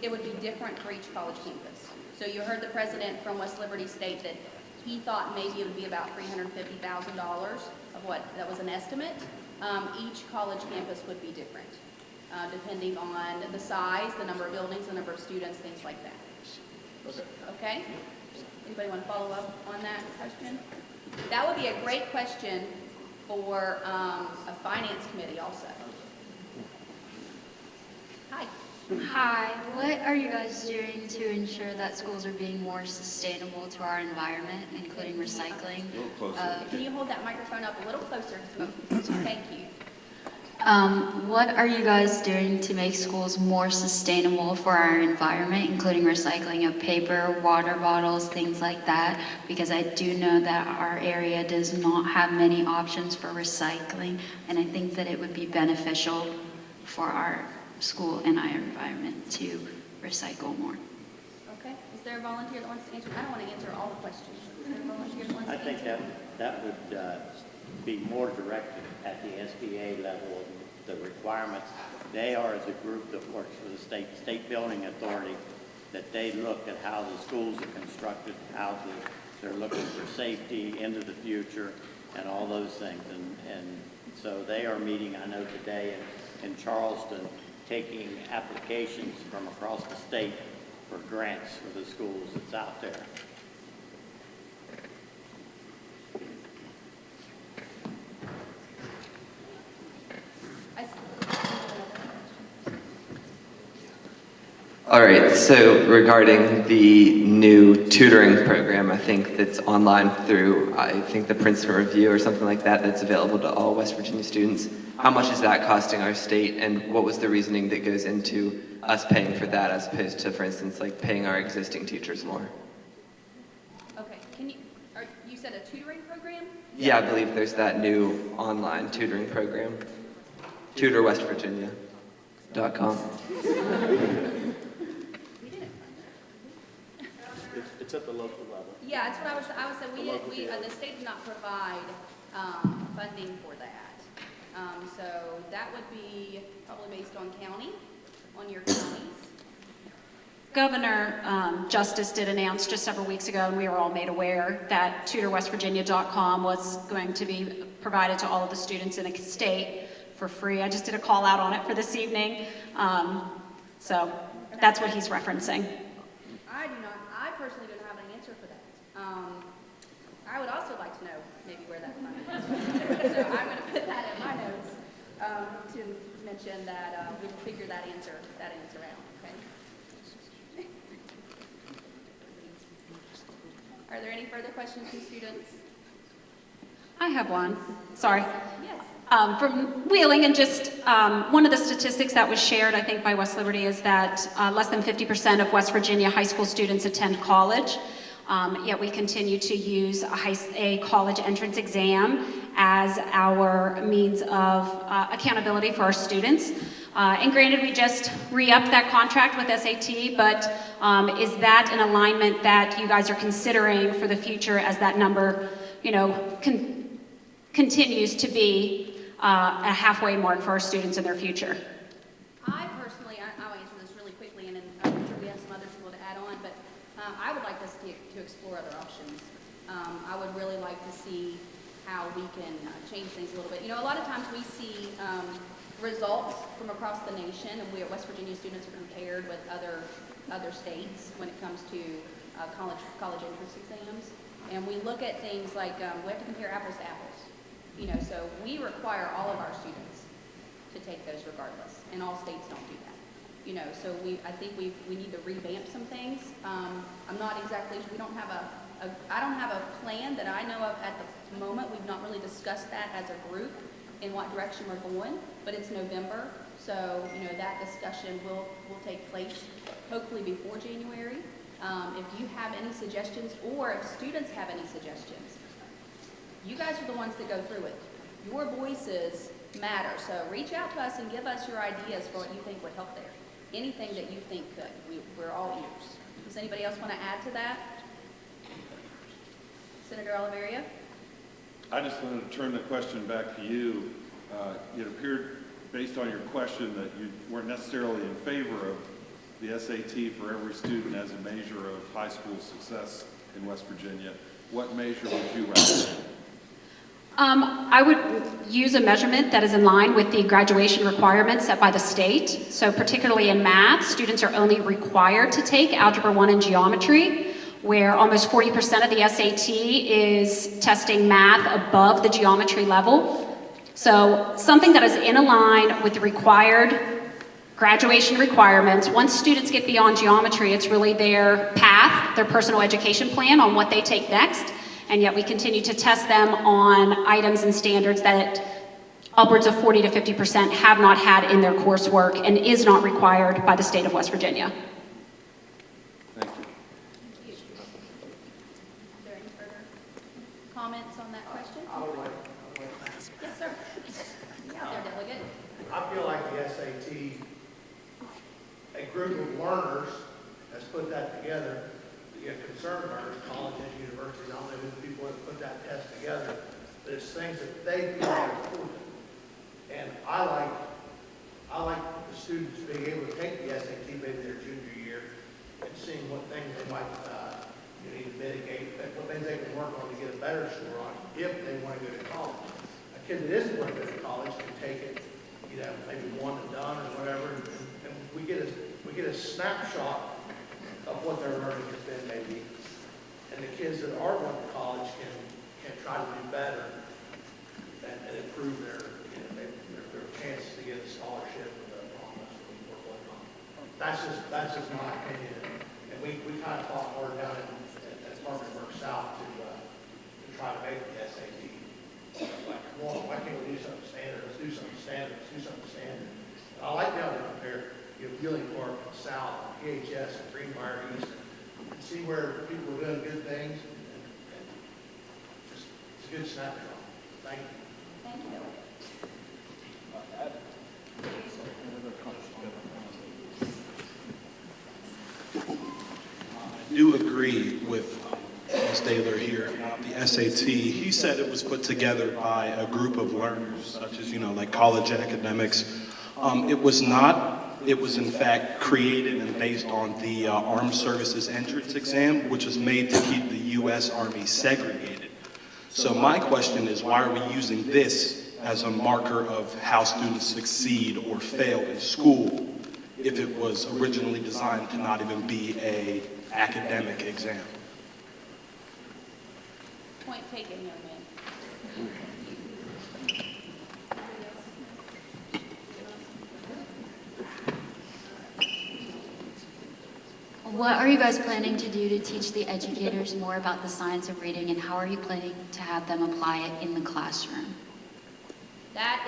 it would be different for each college campus. So you heard the president from West Liberty state that he thought maybe it would be about $350,000 of what, that was an estimate. Each college campus would be different, depending on the size, the number of buildings, the number of students, things like that. Okay. Okay? Anybody want to follow up on that question? That would be a great question for a finance committee also. Hi. Hi, what are you guys doing to ensure that schools are being more sustainable to our environment, including recycling? A little closer. Can you hold that microphone up a little closer to me? Thank you. What are you guys doing to make schools more sustainable for our environment, including recycling of paper, water bottles, things like that? Because I do know that our area does not have many options for recycling, and I think that it would be beneficial for our school and our environment to recycle more. Okay. Is there a volunteer that wants to answer? I don't want to answer all the questions. Is there a volunteer that wants to I think answer? that would be more directed at the SBA level, the requirements. They are the group that works for the state building authority, that they look at how the schools are constructed, how they're looking for safety into the future and all those things. And so they are meeting, I know today in Charleston, taking applications from across the state for grants for the schools that's out there. All right, so regarding the new tutoring program, I think that's online through, I think the Princeton Review or something like that, that's available to all West Virginia students. How much is that costing our state, and what was the reasoning that goes into us paying for that as opposed to, for instance, like paying our existing teachers more? Okay. You said a tutoring program? Yeah, I believe there's that new online tutoring program, tutorwestvirginia.com. It's at the local level. Yeah, that's what I was saying, the state did not provide, funding for that. So that would be probably based on county, on your counties. Governor Justice did announce just several weeks ago, and we were all made aware, that tutorwestvirginia.com was going to be provided to all of the students in the state for free. I just did a call out on it for this evening. So that's what he's referencing. I personally don't have an answer for that. I would also like to know maybe where that funding is. So I'm going to put that in my notes to mention that we will figure that answer out, okay? Are there any further questions from students? I have one. Sorry. Yes. From Wheeling, and just one of the statistics that was shared, I think, by West Liberty is that less than 50% of West Virginia high school students attend college. Yet we continue to use a college entrance exam as our means of accountability for our students. And granted, we just re-upped that contract with SAT, but is that an alignment that you guys are considering for the future as that number, continues to be a halfway mark for our students in their future? I personally, I'll answer this really quickly, and then I'm sure we have some other people to add on, but I would like us to explore other options. I would really like to see how we can change things a little bit. A lot of times we see results from across the nation, and we at West Virginia students are compared with other states when it comes to college entrance exams. And we look at things like, we have to compare apples to apples. So we require all of our students to take those regardless, and all states don't do that. So I think we need to revamp some things. I'm not exactly, I don't have a plan that I know of at the moment. We've not really discussed that as a group in what direction we're going, but it's November, so that discussion will take place hopefully before January. If you have any suggestions, or if students have any suggestions, you guys are the ones that go through it. Your voices matter, so reach out to us and give us your ideas for what you think would help there. Anything that you think could. We're all ears. Does anybody else want to add to that? Senator Oliveria? I just wanted to turn the question back to you. It appeared, based on your question, that you weren't necessarily in favor of the SAT for every student as a measure of high school success in West Virginia. What measure would you recommend? I would use a measurement that is in line with the graduation requirements set by the state. So particularly in math, students are only required to take Algebra 1 and Geometry, where almost 40% of the SAT is testing math above the geometry level. So something that is in line with the required graduation requirements. Once students get beyond geometry, it's really their path, their personal education plan on what they take next. And yet we continue to test them on items and standards that upwards of 40 to 50% have not had in their coursework and is not required by the state of West Virginia. Thank you. Is there any further comments on that question? I would like Yes, sir. Yeah, there, delegate. I feel like the SAT, a group of learners has put that together. Concerned learners, college and universities, I don't know who the people that put that test together, but it's things that they feel are important. And I like the students being able to take the SAT maybe their junior year and seeing what things they might need to mitigate, what things they can work on to get a better score on if they want to go to college. A kid that isn't going to go to college can take it, maybe one and done or whatever, and we get a snapshot of what their learning has been maybe. And the kids that are going to college can try to do better and improve their chances to get a scholarship or that's just my opinion. And we kind of fought hard down at Spartanburg South to try to make the SAT. Like, well, why can't we do something standard? Let's do something standard. And I like how they compare Wheeling Park and South, and PHS, and Greenbrier East, and see where people are doing good things, and just a good snapshot. Thank you. Thank you. I do agree with Ms. Daylor here about the SAT. He said it was put together by a group of learners, such as, like college academics. It was not. It was in fact created and based on the Armed Services Entrance Exam, which was made to keep the U.S. Army segregated. So my question is, why are we using this as a marker of how students succeed or fail in school if it was originally designed to not even be an academic exam? Point taken, young man. What are you guys planning to do to teach the educators more about the science of reading, and how are you planning to have them apply it in the classroom? That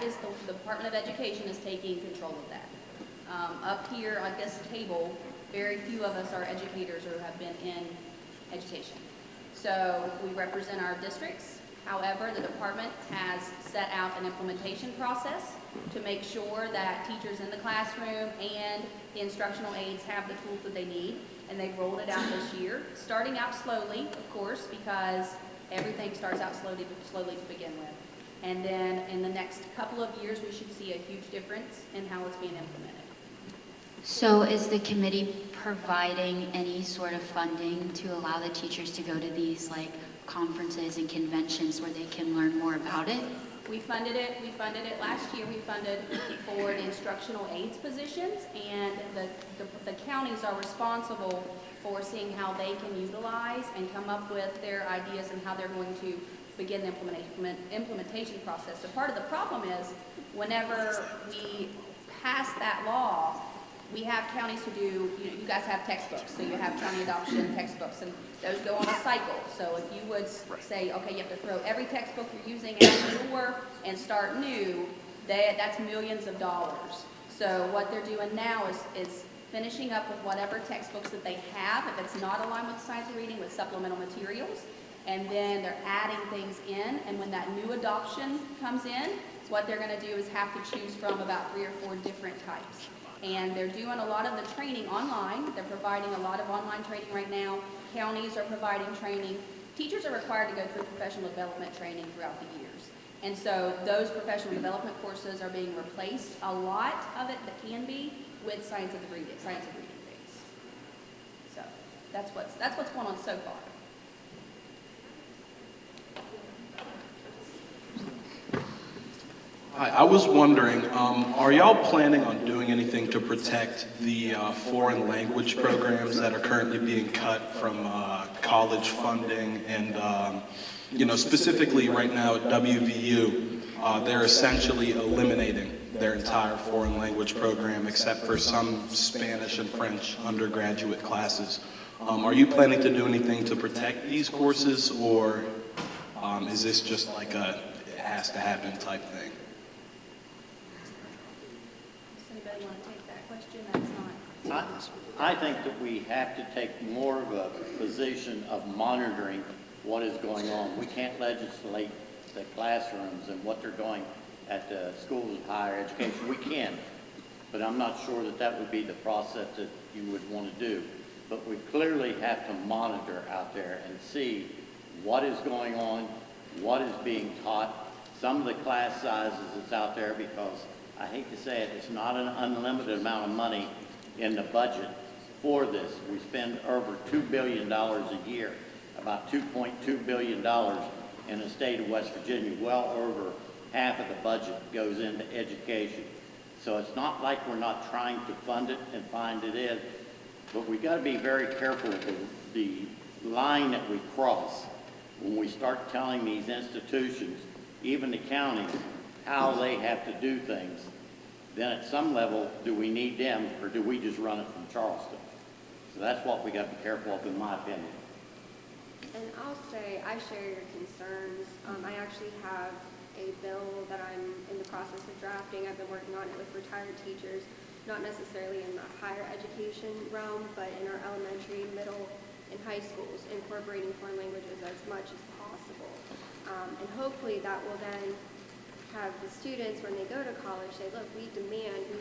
is the Department of Education is taking control of that. Up here on this table, very few of us are educators or have been in education. So we represent our districts. However, the department has set out an implementation process to make sure that teachers in the classroom and the instructional aides have the tools that they need, and they've rolled it out this year, starting out slowly, of course, because everything starts out slowly to begin with. And then in the next couple of years, we should see a huge difference in how it's being implemented. So is the committee providing any sort of funding to allow the teachers to go to these like conferences and conventions where they can learn more about it? We funded it last year. We funded for the instructional aides positions, and the counties are responsible for seeing how they can utilize and come up with their ideas and how they're going to begin the implementation process. So part of the problem is whenever we pass that law, we have counties who do, you guys have textbooks, so you have county adoption textbooks, and those go on a cycle. So if you would say, okay, you have to throw every textbook you're using out the door and start new, that's millions of dollars. So what they're doing now is finishing up with whatever textbooks that they have, if it's not aligned with science of reading, with supplemental materials, and then they're adding things in, and when that new adoption comes in, what they're going to do is have to choose from about 3 or 4 different types. And they're doing a lot of the training online. They're providing a lot of online training right now. Counties are providing training. Teachers are required to go through professional development training throughout the years. And so those professional development courses are being replaced, a lot of it that can be, with science of reading things. So that's what's going on so far. Hi, I was wondering, are y'all planning on doing anything to protect the foreign language programs that are currently being cut from college funding? And, specifically right now at WVU, they're essentially eliminating their entire foreign language program except for some Spanish and French undergraduate classes. Are you planning to do anything to protect these courses, or is this just like a it has to happen type thing? Anybody want to take that question? That's not. I think that we have to take more of a position of monitoring what is going on. We can't legislate the classrooms and what they're doing at the schools of higher education. We can, but I'm not sure that that would be the process that you would want to do. But we clearly have to monitor out there and see what is going on, what is being taught, some of the class sizes that's out there, because I hate to say it, it's not an unlimited amount of money in the budget for this. We spend over $2 billion a year, about $2.2 billion in the state of West Virginia. Well over half of the budget goes into education. So it's not like we're not trying to fund it and find it in, but we got to be very careful of the line that we cross when we start telling these institutions, even the counties, how they have to do things. Then at some level, do we need them, or do we just run it from Charleston? So that's what we got to be careful of, in my opinion. And I'll say, I share your concerns. I actually have a bill that I'm in the process of drafting. I've been working on it with retired teachers, not necessarily in the higher education realm, but in our elementary, middle, and high schools, incorporating foreign languages as much as possible. possible. And hopefully that will then have the students, when they go to college, say, look, we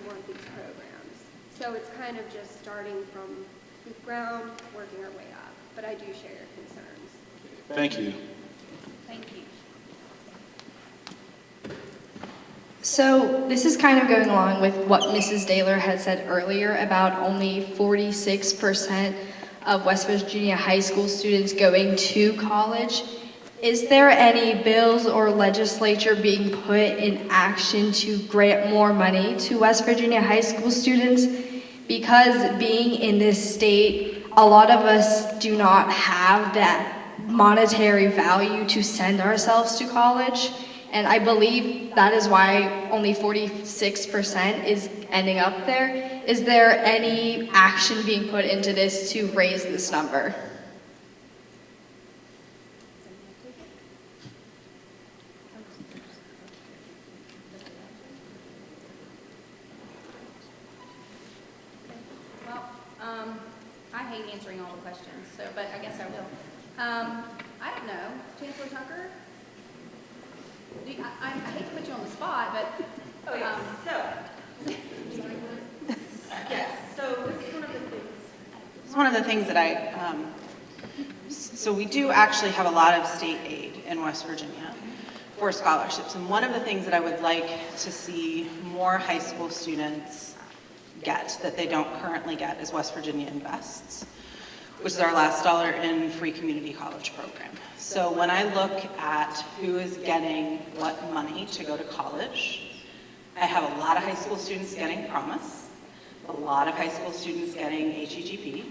want these programs. So it's kind of just starting from the ground, working our way up. But I do share your concerns. Thank you. Thank you. So this is kind of going along with what Mrs. Daylor had said earlier about only 46% of West Virginia high school students going to college. Is there any bills or legislature being put in action to grant more money to West Virginia high school students? Because being in this state, a lot of us do not have that monetary value to send ourselves to college. And I believe that is why only 46% is ending up there. Is there any action being put into this to raise this number? Well, I hate answering all the questions, but I guess I will. I don't know. Chancellor Tucker? I hate to put you on the spot, but... Oh, yes. Yes, so this is one of the things. This is one of the things that so we do actually have a lot of state aid in West Virginia for scholarships. And one of the things that I would like to see more high school students get that they don't currently get is West Virginia Invests, which is our last dollar in free community college program. So when I look at who is getting what money to go to college, I have a lot of high school students getting Promise, a lot of high school students getting HEGP.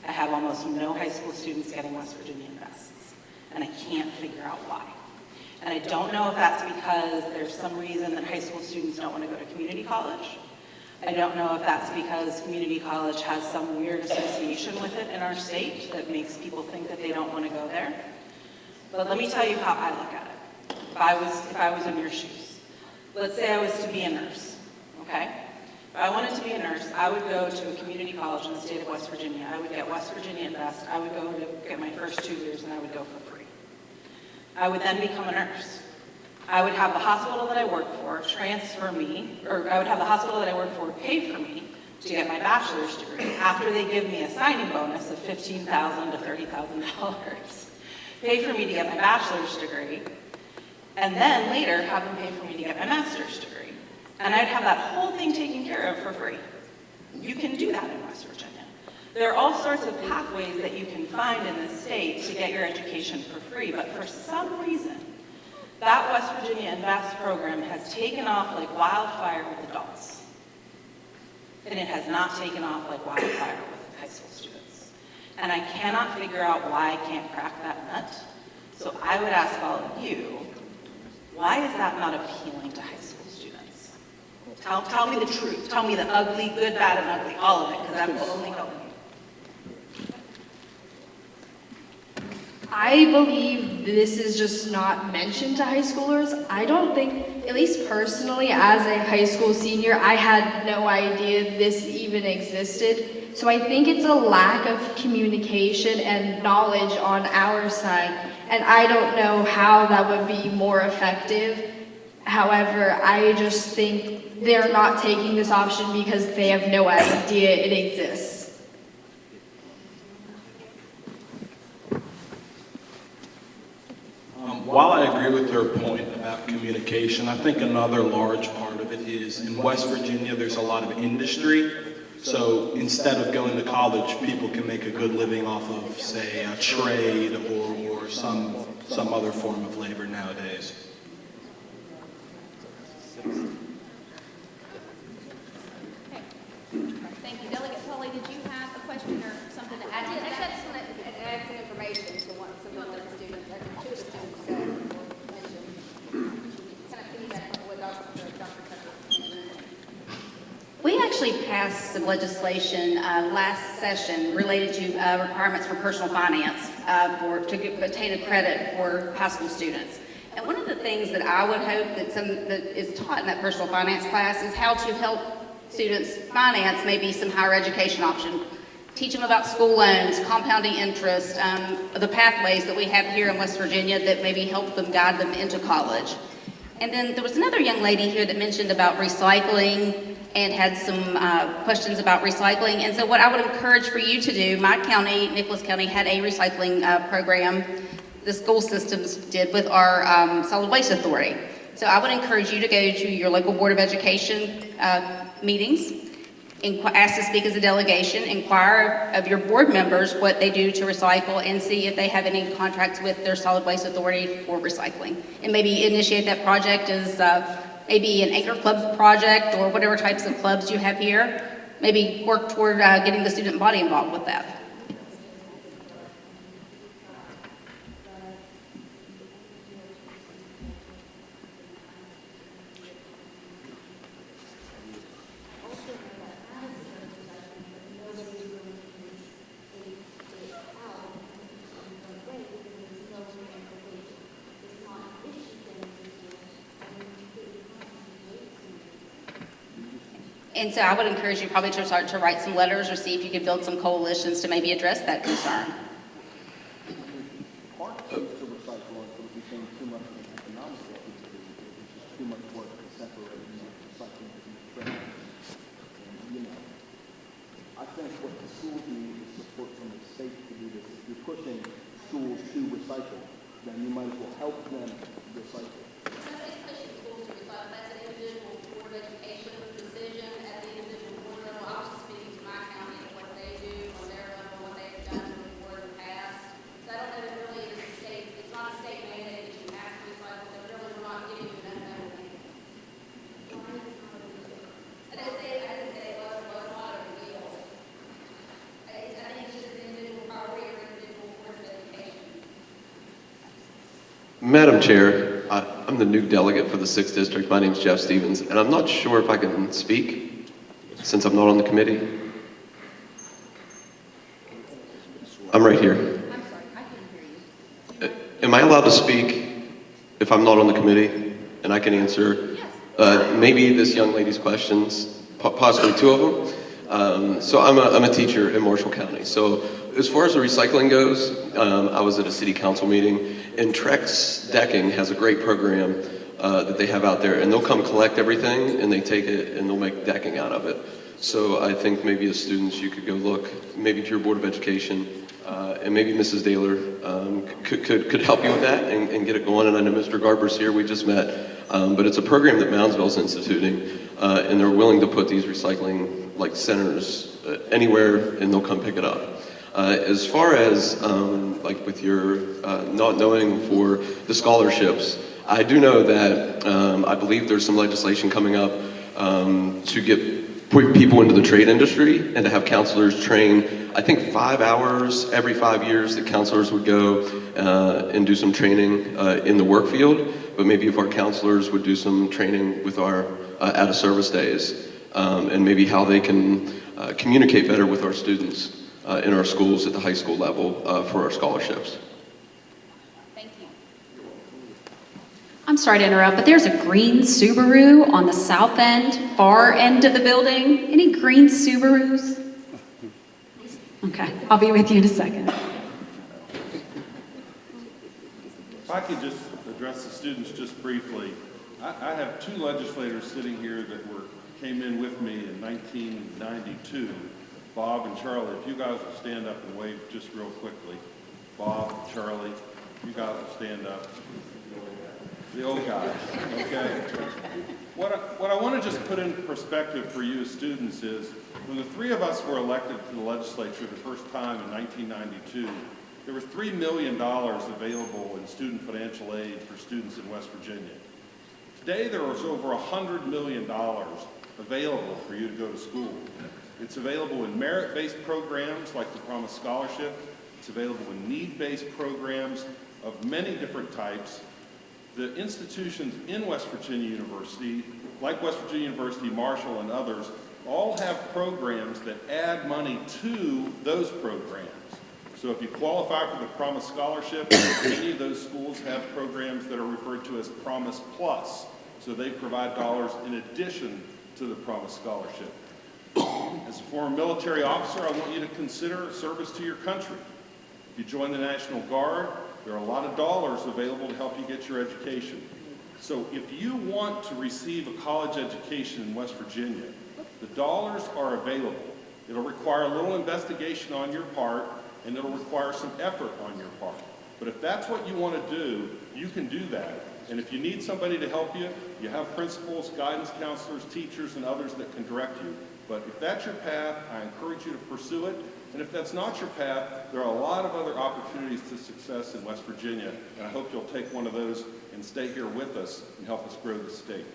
I have almost no high school students getting West Virginia Invests, and I can't figure out why. And I don't know if that's because there's some reason that high school students don't want to go to community college. I don't know if that's because community college has some weird association with it in our state that makes people think that they don't want to go there. But let me tell you how I look at it. If I was in your shoes, let's say I was to be a nurse, okay? If I wanted to be a nurse, I would go to a community college in the state of West Virginia. I would get West Virginia Invest. I would go to get my first 2 years, and I would go for free. I would then become a nurse. I would have the hospital that I work for transfer me, or I would have the hospital that I work for pay for me to get my bachelor's degree after they give me a signing bonus of $15,000 to $30,000. Pay for me to get my bachelor's degree, and then later have them pay for me to get my master's degree. And I'd have that whole thing taken care of for free. You can do that in West Virginia. There are all sorts of pathways that you can find in the state to get your education for free, but for some reason, that West Virginia Invest program has taken off like wildfire with adults. And it has not taken off like wildfire with high school students. And I cannot figure out why I can't crack that nut. So I would ask all of you, why is that not appealing to high school students? Tell me the truth. Tell me the ugly, good, bad, and ugly, all of it, because that will only help me. I believe this is just not mentioned to high schoolers. I don't think, at least personally, as a high school senior, I had no idea this even existed. So I think it's a lack of communication and knowledge on our side, and I don't know how that would be more effective. However, I just think they're not taking this option because they have no idea it exists. While I agree with her point about communication, I think another large part of it is in West Virginia, there's a lot of industry. So instead of going to college, people can make a good living off of, say, a trade or some other form of labor nowadays. Thank you. Delegate Tully, did you have a question or something to add on to that? I just want to add some information to what some of the students, two of the students said. Kind of piggyback on what Dr. Tucker. We actually passed some legislation last session related to requirements for personal finance to obtain a credit for high school students. And one of the things that I would hope that is taught in that personal finance class is how to help students finance maybe some higher education option, teach them about school loans, compounding interest, the pathways that we have here in West Virginia that maybe help them guide them into college. And then there was another young lady here that mentioned about recycling and had some questions about recycling. And so what I would encourage for you to do, my county, Nicholas County, had a recycling program the school systems did with our solid waste authority. So I would encourage you to go to your local Board of Education meetings, ask to speak as a delegation, inquire of your board members what they do to recycle, and see if they have any contracts with their solid waste authority for recycling. And maybe initiate that project as maybe an anchor club project or whatever types of clubs you have here. Maybe work toward getting the student body involved with that. And so I would encourage you probably to start to write some letters or see if you could build some coalitions to maybe address that concern. Part of to recycle it became too much of an economic issue. It's just too much work to separate recycling from trash. And, I think what the schools need is support from the state to do this. If you're pushing schools to recycle, then you might as well help them recycle. Madam Chair, I'm the new delegate for the 6th District. My name's Jeff Stevens, and I'm not sure if I can speak since I'm not on the committee. I'm right here. I'm sorry, I couldn't hear you. Am I allowed to speak if I'm not on the committee and I can answer maybe this young lady's questions, possibly two of them? So I'm a teacher in Marshall County. So as far as the recycling goes, I was at a city council meeting, and Trex Decking has a great program that they have out there, and they'll come collect everything and they take it and they'll make decking out of it. So I think maybe as students you could go look, maybe to your Board of Education, and maybe Mrs. Daler could help you with that and get it going. And I know Mr. Garber's here, we just met, but it's a program that Moundsville's instituting, and they're willing to put these recycling centers anywhere, and they'll come pick it up. As far as like with your not knowing for the scholarships, I do know that I believe there's some legislation coming up to put people into the trade industry and to have counselors train, I think 5 hours every 5 years that counselors would go and do some training in the work field. But maybe if our counselors would do some training with our out of service days and maybe how they can communicate better with our students in our schools at the high school level for our scholarships. Thank you. I'm sorry to interrupt, but there's a green Subaru on the south end, far end of the building. Any green Subarus? Okay, I'll be with you in a second. If I could just address the students just briefly. I have two legislators sitting here that came in with me in 1992, Bob and Charlie. If you guys will stand up and wave just real quickly. Bob, Charlie, you guys will stand up. The old guys, okay? What I want to just put in perspective for you as students is, when the three of us were elected to the legislature the first time in 1992, there was $3 million available in student financial aid for students in West Virginia. Today, there is over $100 million available for you to go to school. It's available in merit-based programs like the Promise Scholarship. It's available in need-based programs of many different types. The institutions in West Virginia University, like West Virginia University, Marshall, and others, all have programs that add money to those programs. So if you qualify for the Promise Scholarship, many of those schools have programs that are referred to as Promise Plus. So they provide dollars in addition to the Promise Scholarship. As a former military officer, I want you to consider service to your country. If you join the National Guard, there are a lot of dollars available to help you get your education. So if you want to receive a college education in West Virginia, the dollars are available. It'll require a little investigation on your part, and it'll require some effort on your part. But if that's what you want to do, you can do that. And if you need somebody to help you, you have principals, guidance counselors, teachers, and others that can direct you. But if that's your path, I encourage you to pursue it. And if that's not your path, there are a lot of other opportunities to success in West Virginia. And I hope you'll take one of those and stay here with us and help us grow the state.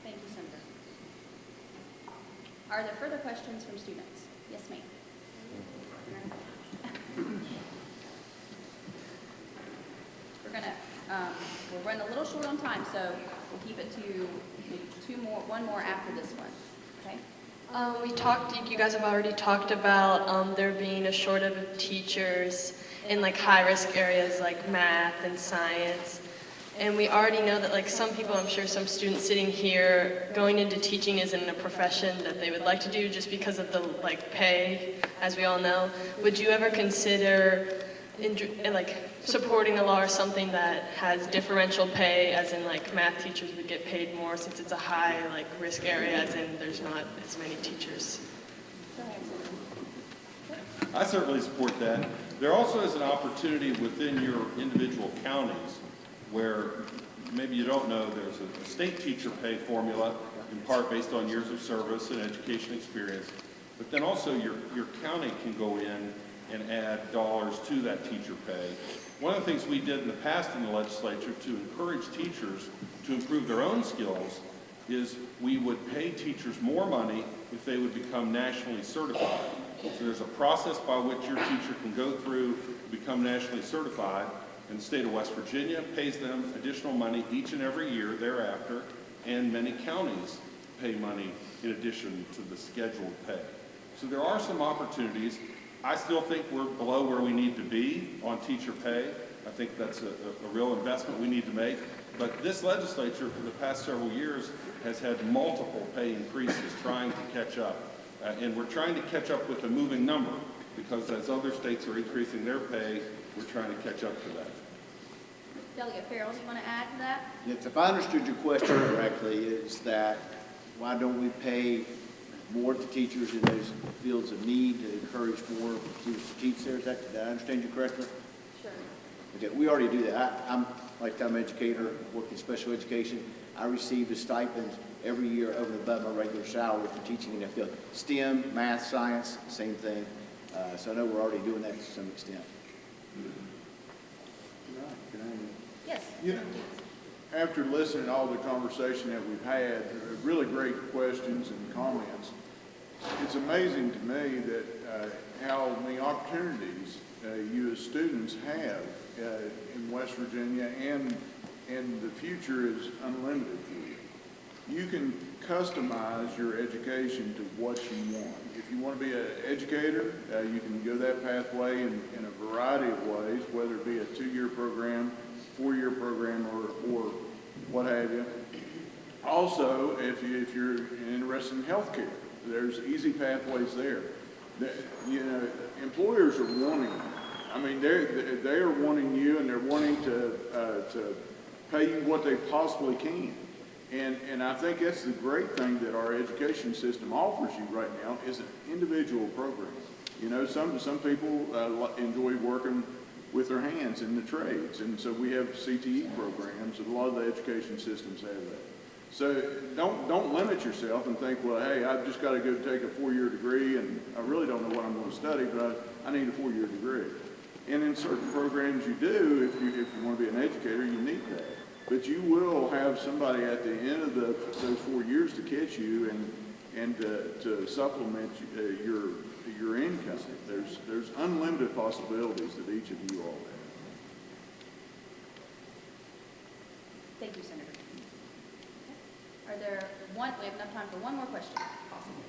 Thank you, Senator. Are there further questions from students? Yes, ma'am. We're running a little short on time, so we'll keep it to maybe one more after this one, okay? You guys have already talked about there being a shortage of teachers in like high-risk areas like math and science. And we already know that like some people, I'm sure some students sitting here, going into teaching isn't a profession that they would like to do just because of the like pay, as we all know. Would you ever consider supporting a law or something that has differential pay, as in like math teachers would get paid more since it's a high like risk area, as in there's not as many teachers? I certainly support that. There also is an opportunity within your individual counties where maybe you don't know there's a state teacher pay formula, in part based on years of service and education experience, but then also your county can go in and add dollars to that teacher pay. One of the things we did in the past in the legislature to encourage teachers to improve their own skills is we would pay teachers more money if they would become nationally certified. So there's a process by which your teacher can go through to become nationally certified, and the state of West Virginia pays them additional money each and every year thereafter, and many counties pay money in addition to the scheduled pay. So there are some opportunities. I still think we're below where we need to be on teacher pay. I think that's a real investment we need to make. But this legislature for the past several years has had multiple pay increases trying to catch up. And we're trying to catch up with a moving number because as other states are increasing their pay, we're trying to catch up to that. Delegate Farrell, do you want to add to that? Yes, if I understood your question correctly, is that why don't we pay more to teachers in those fields of need to encourage more students to teach there? Did I understand you correctly? Sure. Okay, we already do that. I'm a lifetime educator, working special education. I receive a stipend every year over and above my regular salary for teaching in that field. STEM, math, science, same thing. So I know we're already doing that to some extent. Yes. You know, after listening to all the conversation that we've had, really great questions and comments, it's amazing to me that how many opportunities you as students have in West Virginia, and the future is unlimited for you. You can customize your education to what you want. If you want to be an educator, you can go that pathway in a variety of ways, whether it be a 2-year program, 4-year program, or what have you. Also, if you're interested in healthcare, there's easy pathways there. You know, employers are wanting you. I mean, they are wanting you, and they're wanting to pay you what they possibly can. And I think that's the great thing that our education system offers you right now is an individual program. You know, some people enjoy working with their hands in the trades, and so we have CTE programs, and a lot of the education systems have that. So don't limit yourself and think, well, hey, I've just got to go take a 4-year degree, and I really don't know what I'm going to study, but I need a 4-year degree. And in certain programs you do, if you want to be an educator, you need that. But you will have somebody at the end of those 4 years to catch you and to supplement your income. There's unlimited possibilities that each of you all have. Thank you, Senator. Are there we have enough time for one more question, possibly.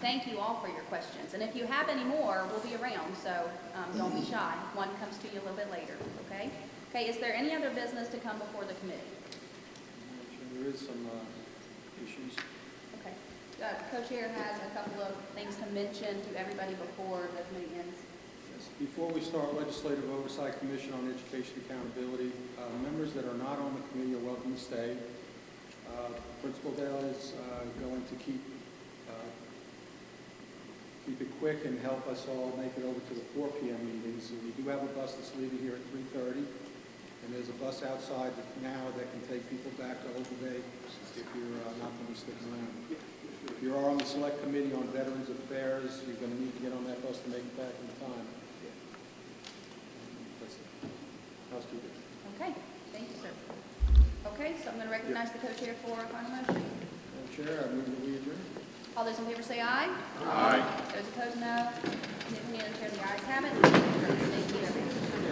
Thank you all for your questions. And if you have any more, we'll be around, so don't be shy. One comes to you a little bit later, okay? Okay, is there any other business to come before the committee? is some issues. Okay. Co-chair has a couple of things to mention to everybody before the committee ends. Yes. Before we start Legislative Oversight Commission on Education Accountability, members that are not on the committee are welcome to stay. Principal Dale is going to keep it quick and help us all make it over to the 4 p.m. meetings. We do have a bus that's leaving here at 3:30, and there's a bus outside now that can take people back to Opal Bay if you're not going to be sticking around. If you are on the Select Committee on Veterans Affairs, you're going to need to get on that bus to make it back in time. That's it. Housekeeping. Okay, thank you, sir. Okay, so I'm going to recognize the co-chair for a final motion. Madam Chair, I move that we adjourn. All those in favor say aye. Aye. Those opposed,